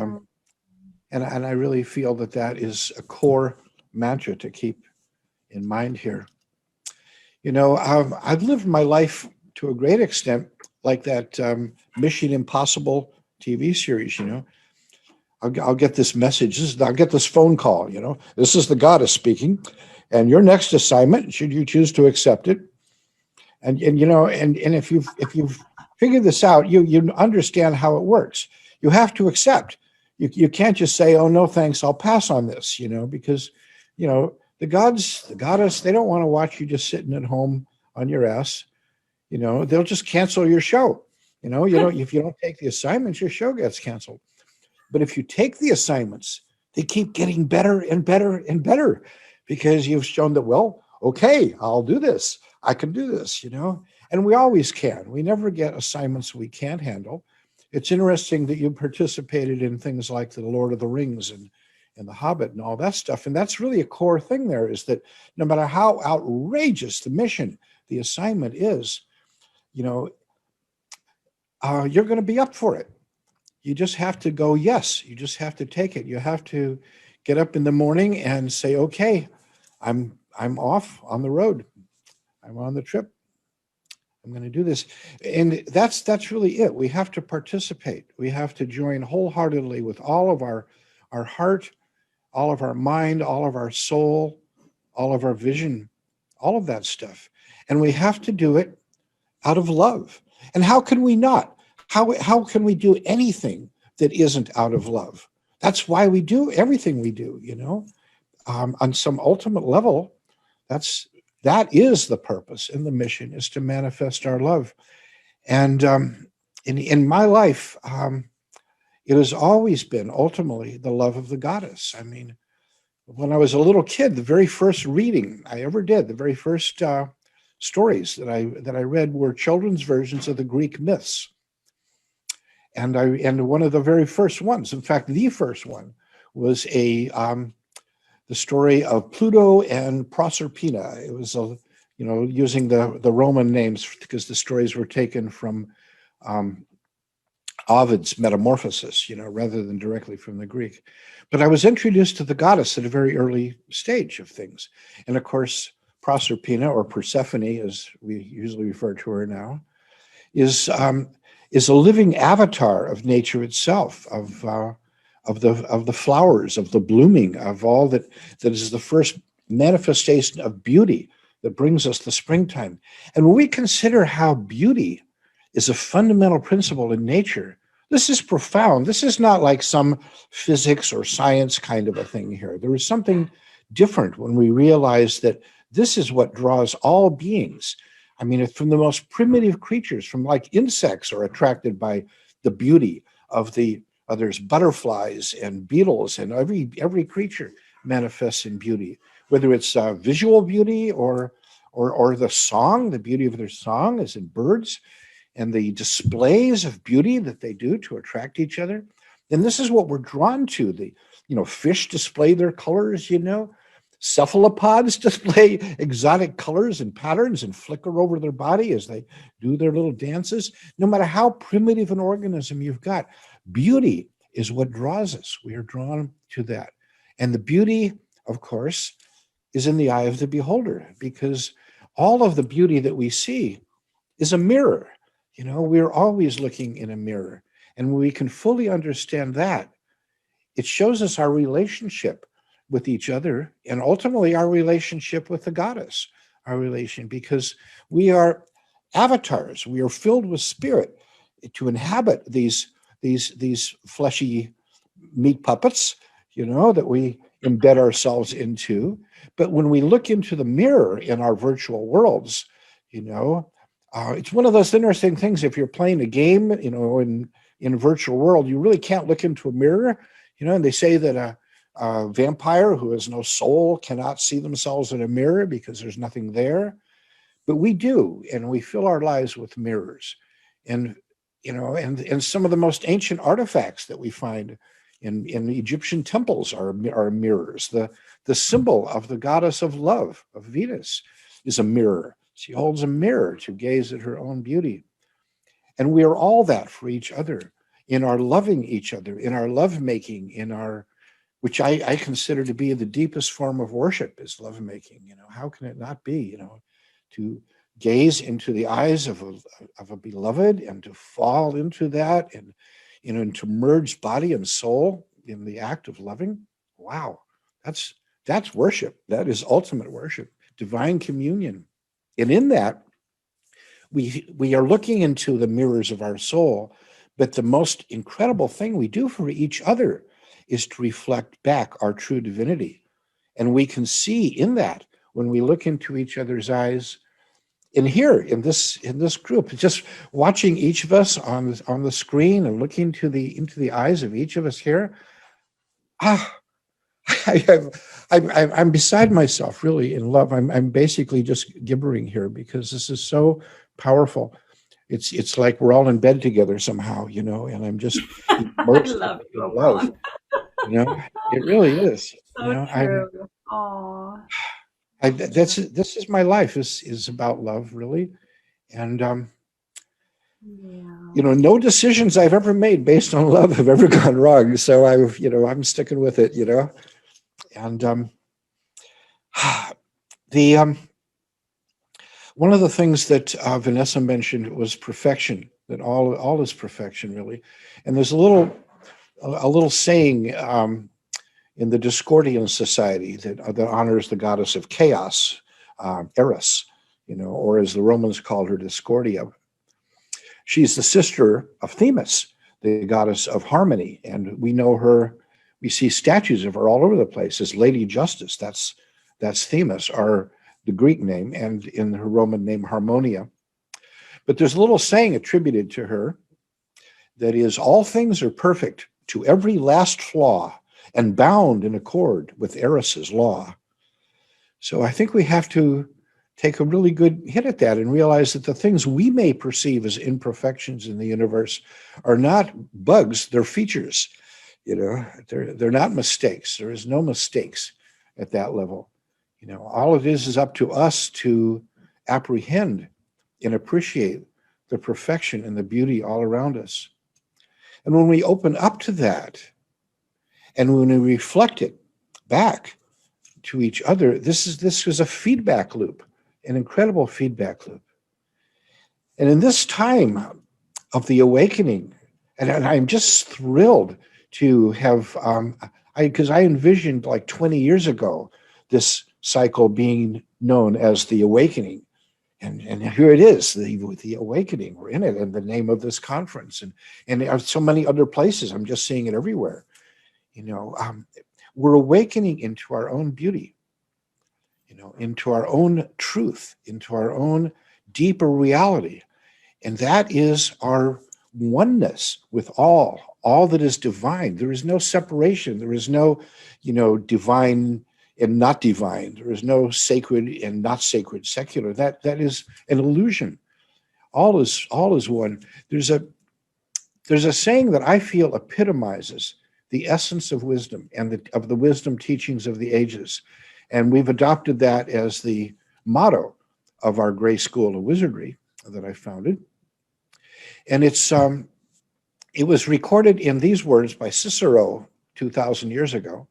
[SPEAKER 4] I really feel that is a core mantra to keep in mind here. I've lived my life to a great extent like that Mission Impossible TV series. I'll get this message. I'll get this phone call. This is the goddess speaking, and your next assignment, should you choose to accept it, and if you've figured this out, you understand how it works. You have to accept. You can't just say, oh no thanks, I'll pass on this. Because the gods, the goddess, they don't want to watch you just sitting at home on your ass. They'll just cancel your show. If you don't take the assignments, your show gets canceled. But if you take the assignments, they keep getting better and better and better because you've shown that, well, okay, I'll do this. I can do this, and we always can. We never get assignments we can't handle. It's interesting that you participated in things like the Lord of the Rings and the Hobbit and all that stuff. And that's really a core thing there, is that no matter how outrageous the mission, the assignment is, you're going to be up for it. You just have to go, yes. You just have to take it. You have to get up in the morning and say, okay, I'm off on the road. I'm on the trip. I'm going to do this. And that's really it. We have to participate. We have to join wholeheartedly with all of our heart, all of our mind, all of our soul, all of our vision, all of that stuff. And we have to do it out of love. And how can we not? How can we do anything that isn't out of love? That's why we do everything we do, you know. On some ultimate level, that is the purpose, and the mission is to manifest our love. And in my life, it has always been ultimately the love of the goddess. I mean, when I was a little kid, the very first reading I ever did, the very first stories that I read were children's versions of the Greek myths. And one of the very first ones, in fact, the first one, was the story of Pluto and Proserpina. It was using the Roman names because the stories were taken from Ovid's Metamorphoses, rather than directly from the Greek. But I was introduced to the goddess at a very early stage of things. And of course, Proserpina, or Persephone, as we usually refer to her now, is a living avatar of nature itself, of the flowers, of the blooming, of all that is the first manifestation of beauty that brings us the springtime. And when we consider how beauty is a fundamental principle in nature, this is profound. This is not like some physics or science kind of a thing here. There is something different when we realize that this is what draws all beings. I mean, from the most primitive creatures, from like insects are attracted by the beauty of the others, butterflies and beetles, and every creature manifests in beauty, whether it's visual beauty or the song. The beauty of their song is in birds, and the displays of beauty that they do to attract each other. And this is what we're drawn to. Fish display their colors, cephalopods display exotic colors and patterns and flicker over their body as they do their little dances. No matter how primitive an organism you've got, beauty is what draws us. We are drawn to that. And the beauty, of course, is in the eye of the beholder, because all of the beauty that we see is a mirror. We're always looking in a mirror. And when we can fully understand that, it shows us our relationship with each other, and ultimately our relationship with the goddess, because we are avatars. We are filled with spirit to inhabit these fleshy meat puppets, that we embed ourselves into. But when we look into the mirror in our virtual worlds, it's one of those interesting things. If you're playing a game, in a virtual world, you really can't look into a mirror, and they say that a vampire who has no soul cannot see themselves in a mirror because there's nothing there. But we do, and we fill our lives with mirrors. And some of the most ancient artifacts that we find in Egyptian temples are mirrors. The symbol of the goddess of love, of Venus, is a mirror. She holds a mirror to gaze at her own beauty. And we are all that for each other, in our loving each other, in our lovemaking, which I consider to be the deepest form of worship, is lovemaking. How can it not be, to gaze into the eyes of a beloved and to fall into that, and to merge body and soul in the act of loving? Wow, that's worship. That is ultimate worship, divine communion. And in that, we are looking into the mirrors of our soul, but the most incredible thing we do for each other is to reflect back our true divinity. And we can see in that, when we look into each other's eyes, and here in this group, just watching each of us on the screen and looking into the eyes of each of us here, I'm beside myself, really, in love. I'm basically just gibbering here, because this is so powerful. It's like we're all in bed together somehow, and I'm just
[SPEAKER 1] I love you,
[SPEAKER 4] in love.
[SPEAKER 1] Oberon.
[SPEAKER 4] It really is.
[SPEAKER 1] So true. Aww.
[SPEAKER 4] This is my life, is about love, really. And
[SPEAKER 1] Yeah.
[SPEAKER 4] no decisions I've ever made based on love have ever gone wrong. So I'm sticking with it, And One of the things that Vanessa mentioned was perfection, that all is perfection, really. And there's a little saying in the Discordian society that honors the goddess of chaos, Eris, or as the Romans called her, Discordia. She's the sister of Themis, the goddess of harmony, and we know her. We see statues of her all over the place as Lady Justice. That's Themis, the Greek name, and in her Roman name, Harmonia. But there's a little saying attributed to her that is, all things are perfect to every last flaw and bound in accord with Eris's law. So I think we have to take a really good hit at that and realize that the things we may perceive as imperfections in the universe are not bugs, they're features. They're not mistakes. There is no mistakes at that level. All it is up to us to apprehend and appreciate the perfection and the beauty all around us. And when we open up to that, and when we reflect it back to each other, this is a feedback loop, an incredible feedback loop. And in this time of the awakening, and I'm just thrilled to have, because I envisioned like 20 years ago, this cycle being known as the awakening. And here it is, the awakening. We're in it, and the name of this conference. And there are so many other places. I'm just seeing it everywhere. We're awakening into our own beauty, into our own truth, into our own deeper reality. And that is our oneness with all that is divine. There is no separation. There is no, divine and not divine. There is no sacred and not sacred, secular. That is an illusion. All is one. There's a saying that I feel epitomizes the essence of wisdom and of the wisdom teachings of the ages. And we've adopted that as the motto of our Gray School of Wizardry that I founded. And it was recorded in these words by Cicero 2,000 years ago.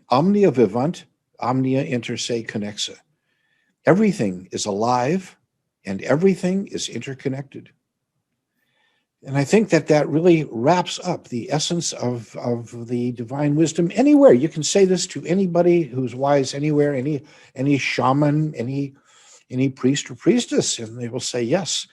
[SPEAKER 4] Omnia vivunt, omnia inter se connexa. Everything is alive and everything is interconnected. And I think that really wraps up the essence of the divine wisdom anywhere. You can say this to anybody who's wise anywhere, any shaman, any priest or priestess, and they will say yes.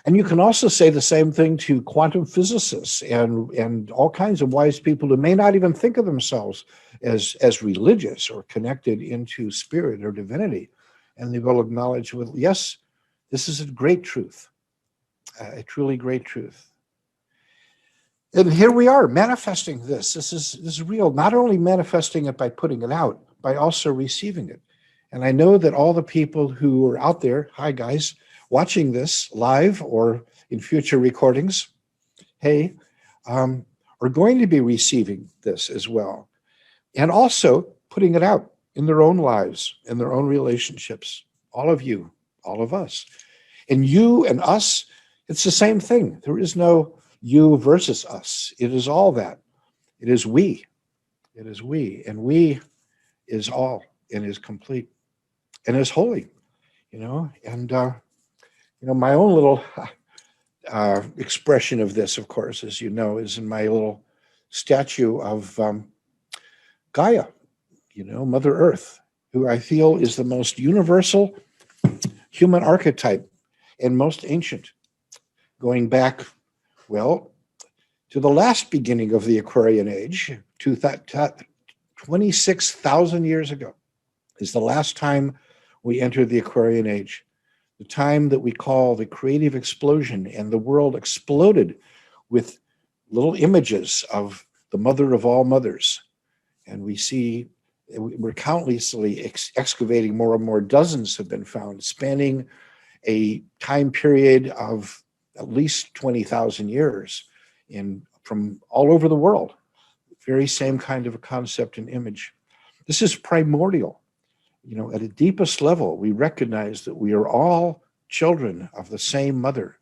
[SPEAKER 4] And you can also say the same thing to quantum physicists and all kinds of wise people who may not even think of themselves as religious or connected into spirit or divinity. And they will acknowledge, well, yes, this is a great truth, a truly great truth. And here we are manifesting this. This is real, not only manifesting it by putting it out, by also receiving it. And I know that all the people who are out there, hi guys, watching this live or in future recordings, are going to be receiving this as well. And also putting it out in their own lives, in their own relationships. All of you, all of us. And you and us, it's the same thing. There is no you versus us. It is all that. It is we. It is we. And we is all and is complete and is holy, and my own little expression of this, of course, as you know, is in my little statue of Gaia, Mother Earth, who I feel is the most universal human archetype and most ancient, going back, to the last beginning of the Aquarian Age, 26,000 years ago, is the last time we entered the Aquarian Age. The time that we call the creative explosion, and the world exploded with little images of the mother of all mothers. And we're countlessly excavating more and more. Dozens have been found, spanning a time period of at least 20,000 years from all over the world. Very same kind of a concept and image. This is primordial. At a deepest level, we recognize that we are all children of the same mother.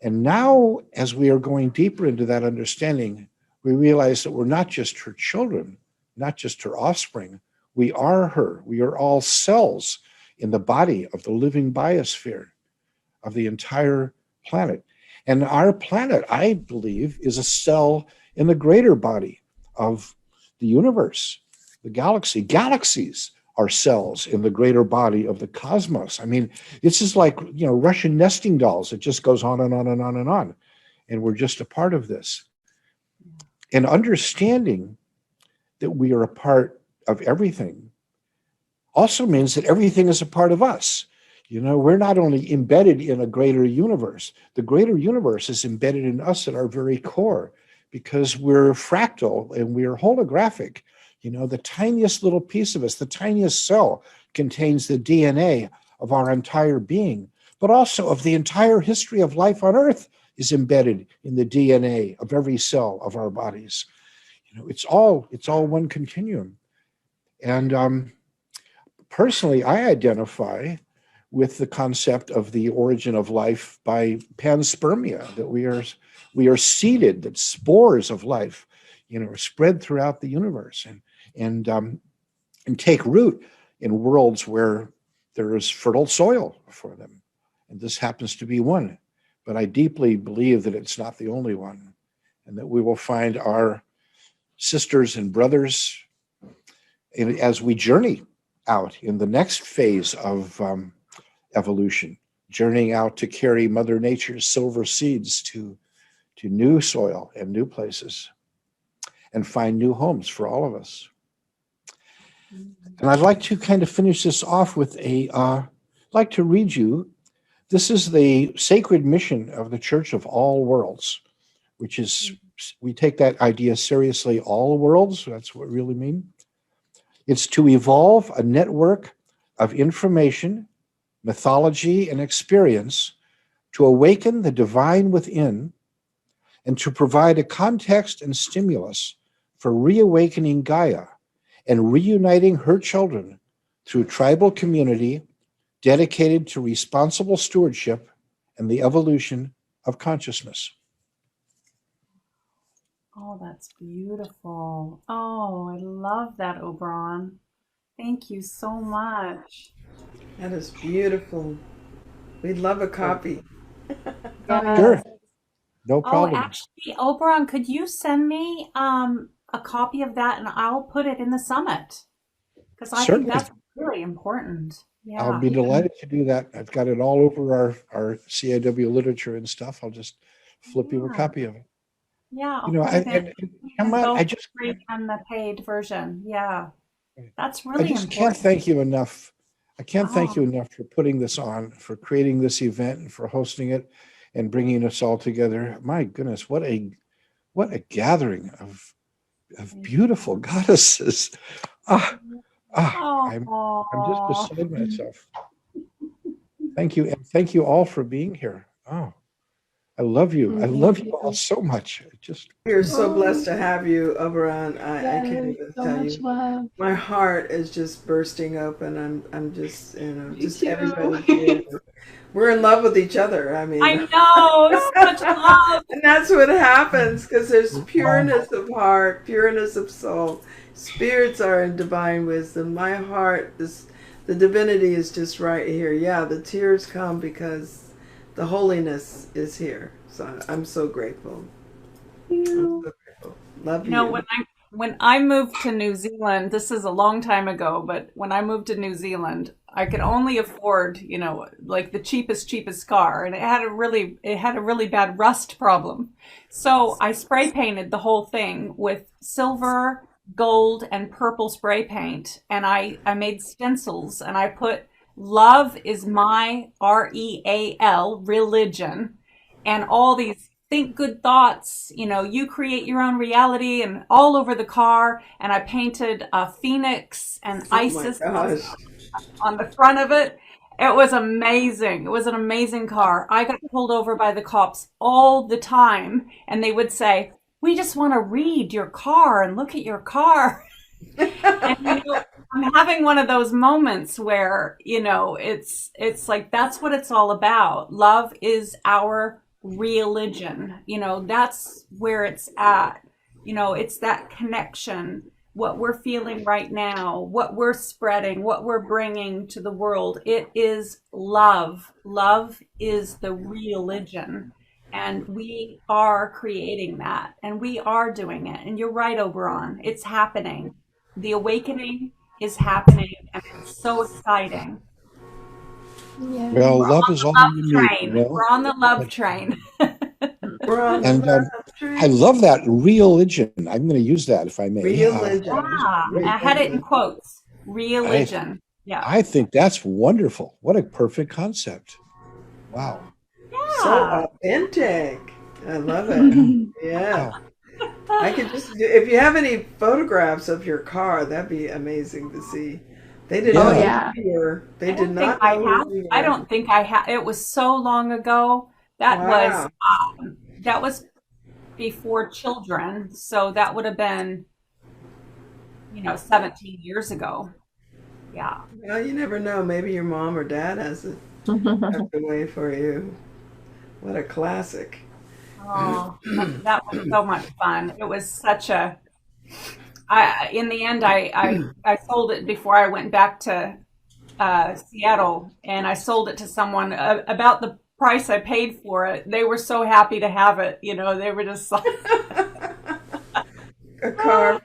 [SPEAKER 4] And now, as we are going deeper into that understanding, we realize that we're not just her children, not just her offspring. We are her. We are all cells in the body of the living biosphere of the entire planet. And our planet, I believe, is a cell in the greater body of the universe, the galaxy. Galaxies are cells in the greater body of the cosmos. I mean, this is like, Russian nesting dolls. It just goes on and on and on and on. And we're just a part of this. And understanding that we are a part of everything also means that everything is a part of us. We're not only embedded in a greater universe, the greater universe is embedded in us at our very core, because we're fractal and we're holographic. The tiniest little piece of us, the tiniest cell, contains the DNA of our entire being, but also of the entire history of life on Earth is embedded in the DNA of every cell of our bodies. It's all one continuum. And personally, I identify with the concept of the origin of life by panspermia, that we are seeded, that spores of life, are spread throughout the universe and take root in worlds where there is fertile soil for them. And this happens to be one. But I deeply believe that it's not the only one, and that we will find our sisters and brothers as we journey out in the next phase of evolution, journeying out to carry Mother Nature's silver seeds to new soil and new places, and find new homes for all of us. And I'd like to kind of finish this off with I'd like to read you. This is the sacred mission of the Church of All Worlds, which is, we take that idea seriously, all worlds, that's what we really mean. It's to evolve a network of information, mythology, and experience to awaken the divine within, and to provide a context and stimulus for reawakening Gaia and reuniting her children through tribal community dedicated to responsible stewardship and the evolution of consciousness.
[SPEAKER 1] Oh, that's beautiful. Oh, I love that, Oberon. Thank you so much.
[SPEAKER 3] That is beautiful. We'd love a copy.
[SPEAKER 4] Sure, no problem.
[SPEAKER 1] Oh, actually, Oberon, could you send me a copy of that, and I'll put it in the summit? Because I think that's really important. Yeah.
[SPEAKER 4] I'll be delighted to do that. I've got it all over our CIW literature and stuff. I'll just flip you a copy of it.
[SPEAKER 1] Yeah.
[SPEAKER 4] I just
[SPEAKER 1] read on the paid version. Yeah. That's really
[SPEAKER 4] I just
[SPEAKER 1] important.
[SPEAKER 4] can't thank you enough. I can't thank you enough for putting this on, for creating this event, and for hosting it and bringing us all together. My goodness, what a gathering of beautiful goddesses. I'm just beside myself. Thank you. And thank you all for being here. Oh, I love you. I love you all so much.
[SPEAKER 3] We're so blessed to have you, Oberon. I can't even tell you.
[SPEAKER 2] Love.
[SPEAKER 3] My heart is just bursting open. I'm just, just everybody here. We're in love with each other. I mean,
[SPEAKER 1] I know, so much love.
[SPEAKER 3] And that's what happens, because there's pureness of heart, pureness of soul. Spirits are in divine wisdom. My heart is, the divinity is just right here. Yeah, the tears come because the holiness is here. So I'm so grateful. I'm so grateful. Love you.
[SPEAKER 1] When I moved to New Zealand, this is a long time ago, but when I moved to New Zealand, I could only afford, like the cheapest car, and it had a really bad rust problem. So I spray painted the whole thing with silver, gold, and purple spray paint, and I made stencils, and I put "Love is my REAL religion," and all these think good thoughts, you create your own reality, and all over the car. And I painted a phoenix and Isis on the front of it. It was amazing. It was an amazing car. I got pulled over by the cops all the time, and they would say, "We just want to read your car and look at your car." And I'm having one of those moments where, it's like, that's what it's all about. Love is our religion. That's where it's at. It's that connection what we're feeling right now, what we're spreading, what we're bringing to the world. It is love. Love is the religion. And we are creating that and we are doing it. And you're right, Oberon. It's happening. The awakening is happening and it's so exciting.
[SPEAKER 2] Yeah.
[SPEAKER 4] Well, love is all
[SPEAKER 1] Love
[SPEAKER 4] you need, you
[SPEAKER 1] train.
[SPEAKER 4] know.
[SPEAKER 1] We're on the love train.
[SPEAKER 3] We're on the
[SPEAKER 4] And
[SPEAKER 3] love
[SPEAKER 4] I
[SPEAKER 3] train.
[SPEAKER 4] love that religion. I'm going to use that if I may.
[SPEAKER 3] Religion.
[SPEAKER 1] Yeah, I had it in quotes. Religion. Yeah.
[SPEAKER 4] I think that's wonderful. What a perfect concept. Wow.
[SPEAKER 3] So
[SPEAKER 1] Yeah.
[SPEAKER 3] authentic. I love it. Yeah. I could just, if you have any photographs of your car, that'd be amazing to see. They did
[SPEAKER 4] Oh,
[SPEAKER 3] not
[SPEAKER 2] yeah.
[SPEAKER 3] know who you were. They
[SPEAKER 1] I
[SPEAKER 3] did
[SPEAKER 1] don't think
[SPEAKER 3] not
[SPEAKER 1] I
[SPEAKER 3] know
[SPEAKER 1] have.
[SPEAKER 3] who you
[SPEAKER 1] I
[SPEAKER 3] were.
[SPEAKER 1] don't think I have. It was so long ago.
[SPEAKER 3] Wow.
[SPEAKER 1] That was before children. So that would have been, 17 years ago. Yeah.
[SPEAKER 3] Well, you never know. Maybe your mom or dad has it tucked away for you. What a classic.
[SPEAKER 1] Oh, that was so much fun. It was such a, in the end, I sold it before I went back to Seattle, and I sold it to someone about the price I paid for it. They were so happy to have it. They were just like,
[SPEAKER 3] A car.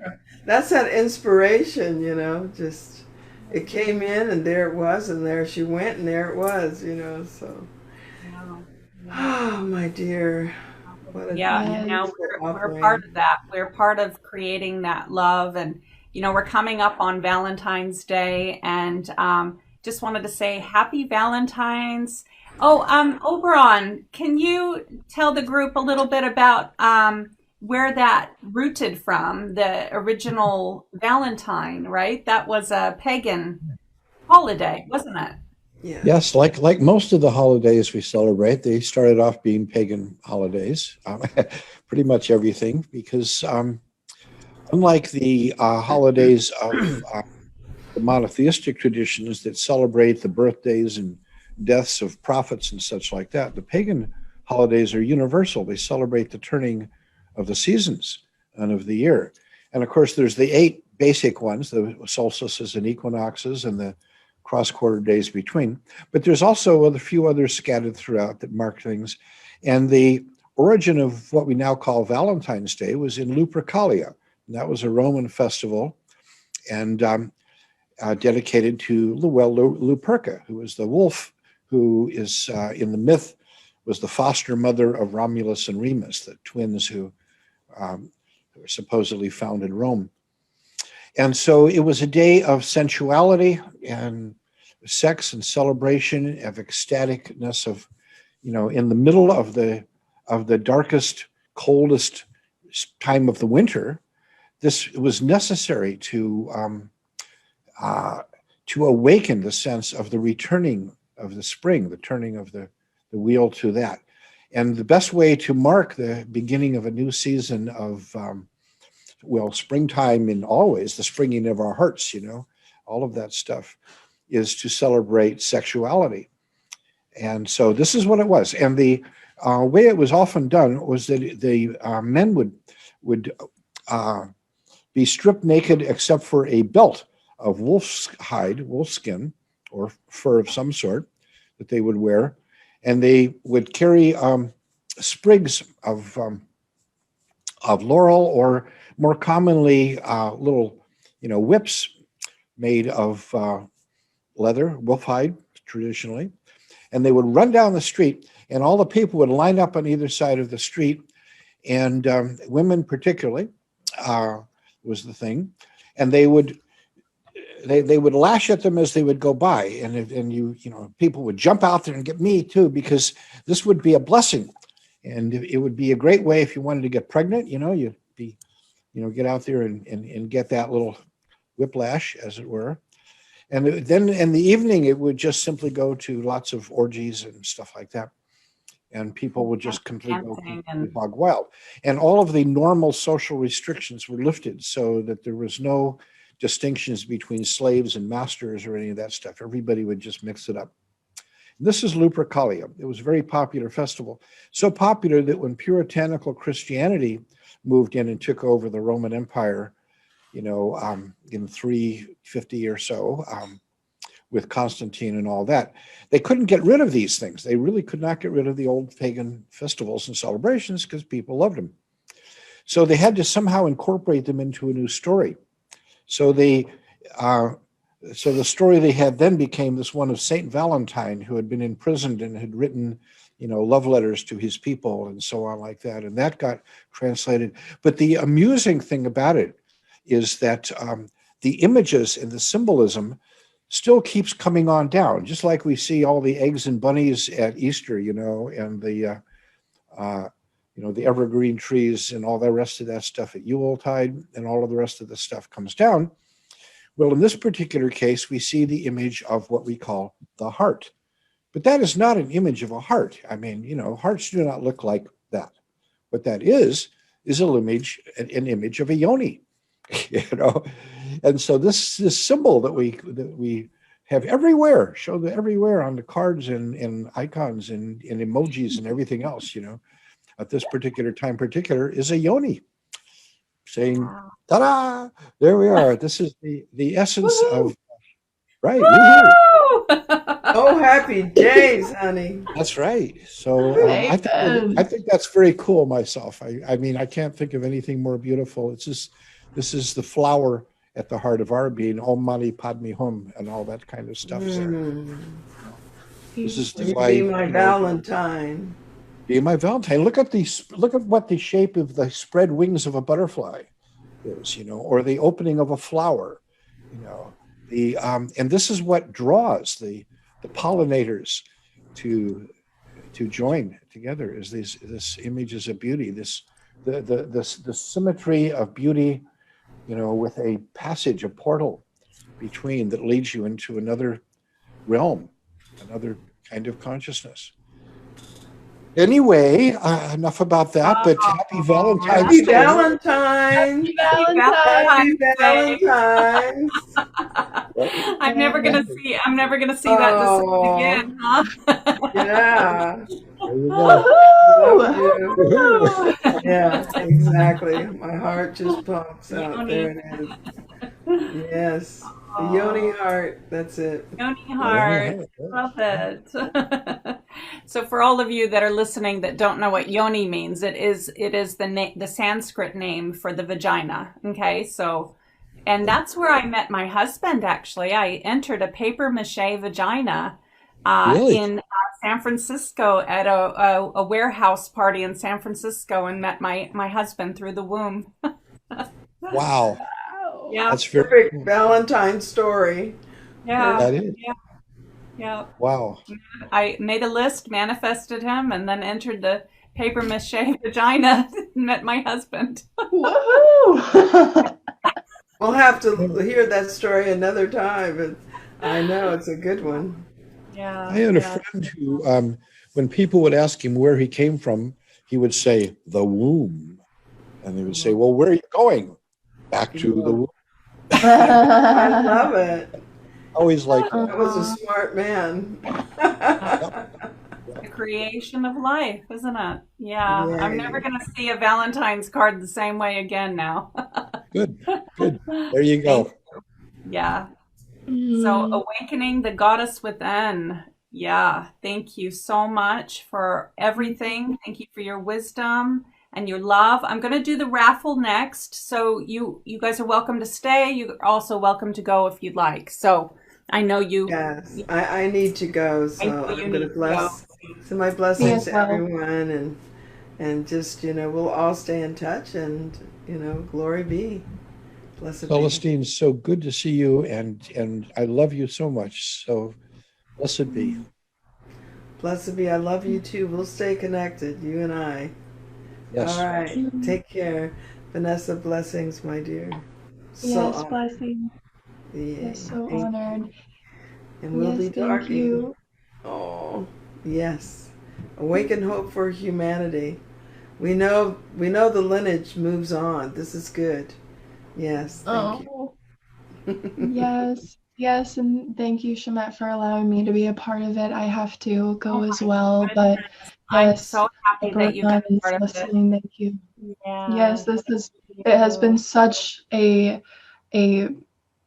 [SPEAKER 3] That's that inspiration, just it came in and there it was and there she went and there it was, so. Oh, my dear. What a
[SPEAKER 1] yeah,
[SPEAKER 3] beautiful
[SPEAKER 1] we're part
[SPEAKER 3] offering.
[SPEAKER 1] of that. We're part of creating that love, and we're coming up on Valentine's Day, and just wanted to say happy Valentine's. Oh, Oberon, can you tell the group a little bit about where that rooted from, the original Valentine, right? That was a pagan holiday, wasn't it?
[SPEAKER 3] Yeah.
[SPEAKER 4] Yes, like most of the holidays we celebrate, they started off being pagan holidays, pretty much everything, because unlike the holidays of the monotheistic traditions that celebrate the birthdays and deaths of prophets and such like that, the pagan holidays are universal. They celebrate the turning of the seasons and of the year. And of course, there's the 8 basic ones, the solstices and equinoxes and the cross-quarter days between. But there's also a few others scattered throughout that mark things. And the origin of what we now call Valentine's Day was in Lupercalia. And that was a Roman festival and dedicated to, Luperca, who was the wolf who is in the myth was the foster mother of Romulus and Remus, the twins who were supposedly founded Rome. And so it was a day of sensuality and sex and celebration, of ecstaticness, of, in the middle of the darkest, coldest time of the winter. This was necessary to awaken the sense of the returning of the spring, the turning of the wheel to that. And the best way to mark the beginning of a new season of springtime in always, the springing of our hearts, all of that stuff, is to celebrate sexuality. And so this is what it was. And the way it was often done was that the men would be stripped naked except for a belt of wolf's hide, wolf skin, or fur of some sort that they would wear. And they would carry sprigs of laurel, or more commonly little, whips made of leather, wolf hide, traditionally. And they would run down the street, and all the people would line up on either side of the street, and women particularly was the thing. And they would lash at them as they would go by, and people would jump out there and get me too, because this would be a blessing, and it would be a great way if you wanted to get pregnant. You'd be, get out there and get that little whiplash, as it were. And then in the evening, it would just simply go to lots of orgies and stuff like that, and people would just completely hog wild. And all of the normal social restrictions were lifted, so that there was no distinctions between slaves and masters or any of that stuff. Everybody would just mix it up. This is Lupercalia. It was a very popular festival, so popular that when puritanical Christianity moved in and took over the Roman Empire in 350 or so, with Constantine and all that. They couldn't get rid of these things. They really could not get rid of the old pagan festivals and celebrations because people loved them. So they had to somehow incorporate them into a new story. So the story they had then became this one of Saint Valentine, who had been imprisoned and had written, love letters to his people and so on like that. And that got translated. But the amusing thing about it is that the images and the symbolism still keeps coming on down, just like we see all the eggs and bunnies at Easter, and the evergreen trees and all the rest of that stuff at Yuletide, and all of the rest of the stuff comes down. Well, in this particular case, we see the image of what we call the heart. But that is not an image of a heart. I mean, hearts do not look like that. What that is an image of a yoni, And so this symbol that we have everywhere, everywhere on the cards and icons and emojis and everything else, at this particular time is a yoni saying, ta-da, there we are. This is the essence
[SPEAKER 1] Woo-hoo.
[SPEAKER 4] of, right.
[SPEAKER 3] Oh, happy days, honey.
[SPEAKER 4] That's right. So I think that's very cool myself. I mean, I can't think of anything more beautiful. This is the flower at the heart of our being, Om Mani Padme Hum, and all that kind of stuff. There. This is
[SPEAKER 3] be my Valentine.
[SPEAKER 4] Be my Valentine. Look at what the shape of the spread wings of a butterfly is, or the opening of a flower, and this is what draws the pollinators to join together, is this images of beauty, the symmetry of beauty, with a passage, a portal between that leads you into another realm, another kind of consciousness. Anyway, enough about that, but happy Valentine's
[SPEAKER 3] Happy
[SPEAKER 4] Day.
[SPEAKER 3] Valentine's. Happy Valentine's.
[SPEAKER 1] I'm never gonna see that this again, huh?
[SPEAKER 3] Yeah.
[SPEAKER 4] There you go.
[SPEAKER 3] Love you. Yeah, exactly. My heart just pumps out.
[SPEAKER 1] Yoni.
[SPEAKER 3] There it is. Yes. The yoni heart. That's it.
[SPEAKER 1] Yoni heart. Love it. So for all of you that are listening that don't know what yoni means, it is the Sanskrit name for the vagina. Okay, so, and that's where I met my husband. Actually, I entered a paper mache vagina
[SPEAKER 4] Really?
[SPEAKER 1] in San Francisco at a warehouse party in San Francisco, and met my husband through the womb.
[SPEAKER 4] Wow.
[SPEAKER 1] Yeah,
[SPEAKER 4] That's very
[SPEAKER 3] Perfect Valentine story.
[SPEAKER 1] yeah,
[SPEAKER 4] That is.
[SPEAKER 1] yeah.
[SPEAKER 4] Wow.
[SPEAKER 1] I made a list, manifested him, and then entered the paper mache vagina and met my husband.
[SPEAKER 2] Woohoo!
[SPEAKER 3] We'll have to hear that story another time. But I know it's a good one.
[SPEAKER 1] Yeah.
[SPEAKER 4] I had a friend who, when people would ask him where he came from, he would say, the womb. And they would say, well, where are you going? Back to the womb.
[SPEAKER 3] I love it.
[SPEAKER 4] Always like that.
[SPEAKER 3] That was a smart man.
[SPEAKER 1] The creation of life, isn't it? Yeah.
[SPEAKER 3] Yay.
[SPEAKER 1] I'm never going to see a Valentine's card the same way again now.
[SPEAKER 4] Good. There you go.
[SPEAKER 1] Yeah. So awakening the goddess within. Yeah. Thank you so much for everything. Thank you for your wisdom and your love. I'm going to do the raffle next. So you guys are welcome to stay. You're also welcome to go if you'd like. So I know you.
[SPEAKER 3] Yes, I need to go. So I'm going to bless. So my blessings to everyone, and just, we'll all stay in touch, and, glory be. Blessed
[SPEAKER 4] Celestine, so good to see you, and I love you so much. So blessed be.
[SPEAKER 3] Blessed be. I love you too. We'll stay connected, you and I.
[SPEAKER 4] Yes.
[SPEAKER 3] All right. Take care. Vanessa, blessings, my dear.
[SPEAKER 2] Yes, blessing.
[SPEAKER 3] Yeah.
[SPEAKER 2] Yes, so honored.
[SPEAKER 3] And we'll be
[SPEAKER 2] Thank
[SPEAKER 3] talking.
[SPEAKER 2] you.
[SPEAKER 3] Oh, yes. Awaken hope for humanity. We know the lineage moves on. This is good. Yes. Thank you.
[SPEAKER 2] Yes, and thank you, Schamet, for allowing me to be a part of it. I have to go as well, but
[SPEAKER 1] I'm so happy that you've been part of it.
[SPEAKER 2] Thank you.
[SPEAKER 1] Yeah.
[SPEAKER 2] Yes, it has been such a a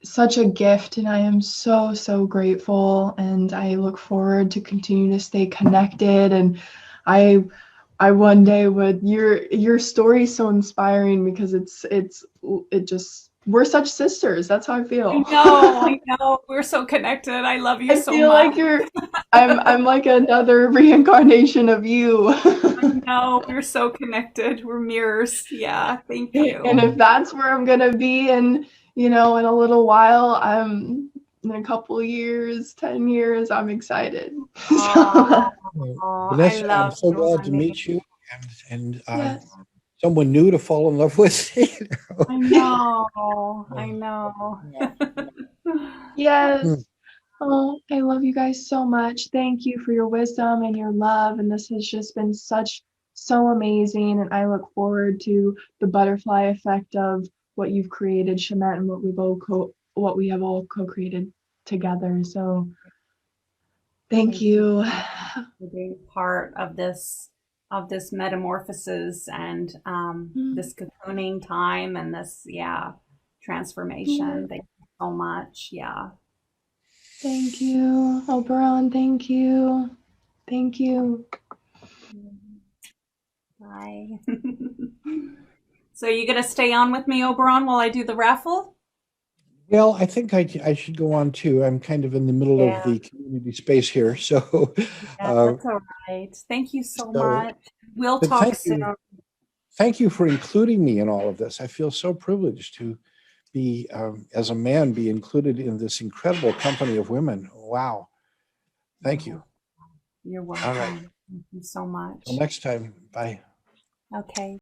[SPEAKER 2] such a gift, and I am so, so grateful, and I look forward to continue to stay connected. And I one day would, your story is so inspiring because it just, we're such sisters. That's how I feel.
[SPEAKER 1] I know. We're so connected. I love you
[SPEAKER 2] I
[SPEAKER 1] so
[SPEAKER 2] feel like
[SPEAKER 1] much.
[SPEAKER 2] I'm like another reincarnation of you.
[SPEAKER 1] No, we're so connected. We're mirrors. Yeah, thank
[SPEAKER 2] And
[SPEAKER 1] you.
[SPEAKER 2] if that's where I'm gonna be in, in a little while, in a couple years, 10 years, I'm excited.
[SPEAKER 1] Oh, I
[SPEAKER 4] Vanessa, I'm
[SPEAKER 1] love
[SPEAKER 4] so
[SPEAKER 1] you,
[SPEAKER 4] glad to
[SPEAKER 1] honey.
[SPEAKER 4] meet you, and
[SPEAKER 2] Yes.
[SPEAKER 4] someone new to fall in love with.
[SPEAKER 1] I know. I know.
[SPEAKER 4] Yeah.
[SPEAKER 2] Yes. Oh, I love you guys so much. Thank you for your wisdom and your love. And this has just been so amazing. And I look forward to the butterfly effect of what you've created, Schamet, and what we have all co-created together. So thank
[SPEAKER 1] Thank you
[SPEAKER 2] you.
[SPEAKER 1] for being part of this metamorphosis and this cocooning time and this transformation. Thank you so much. Yeah.
[SPEAKER 2] Thank you, Oberon. Thank you. Thank you.
[SPEAKER 1] Bye. So you gonna stay on with me, Oberon, while I do the raffle?
[SPEAKER 4] Well, I think I should go on too. I'm kind of in the middle of
[SPEAKER 1] Yeah.
[SPEAKER 4] the community space here, so
[SPEAKER 1] Yeah,
[SPEAKER 4] uh,
[SPEAKER 1] that's all right. Thank you so
[SPEAKER 4] so.
[SPEAKER 1] much. We'll
[SPEAKER 4] But
[SPEAKER 1] talk soon.
[SPEAKER 4] thank you for including me in all of this. I feel so privileged to be, as a man, be included in this incredible company of women. Wow, thank you.
[SPEAKER 1] You're
[SPEAKER 4] All right,
[SPEAKER 1] welcome. Thank you so
[SPEAKER 4] till
[SPEAKER 1] much.
[SPEAKER 4] next time. Bye.
[SPEAKER 1] Okay.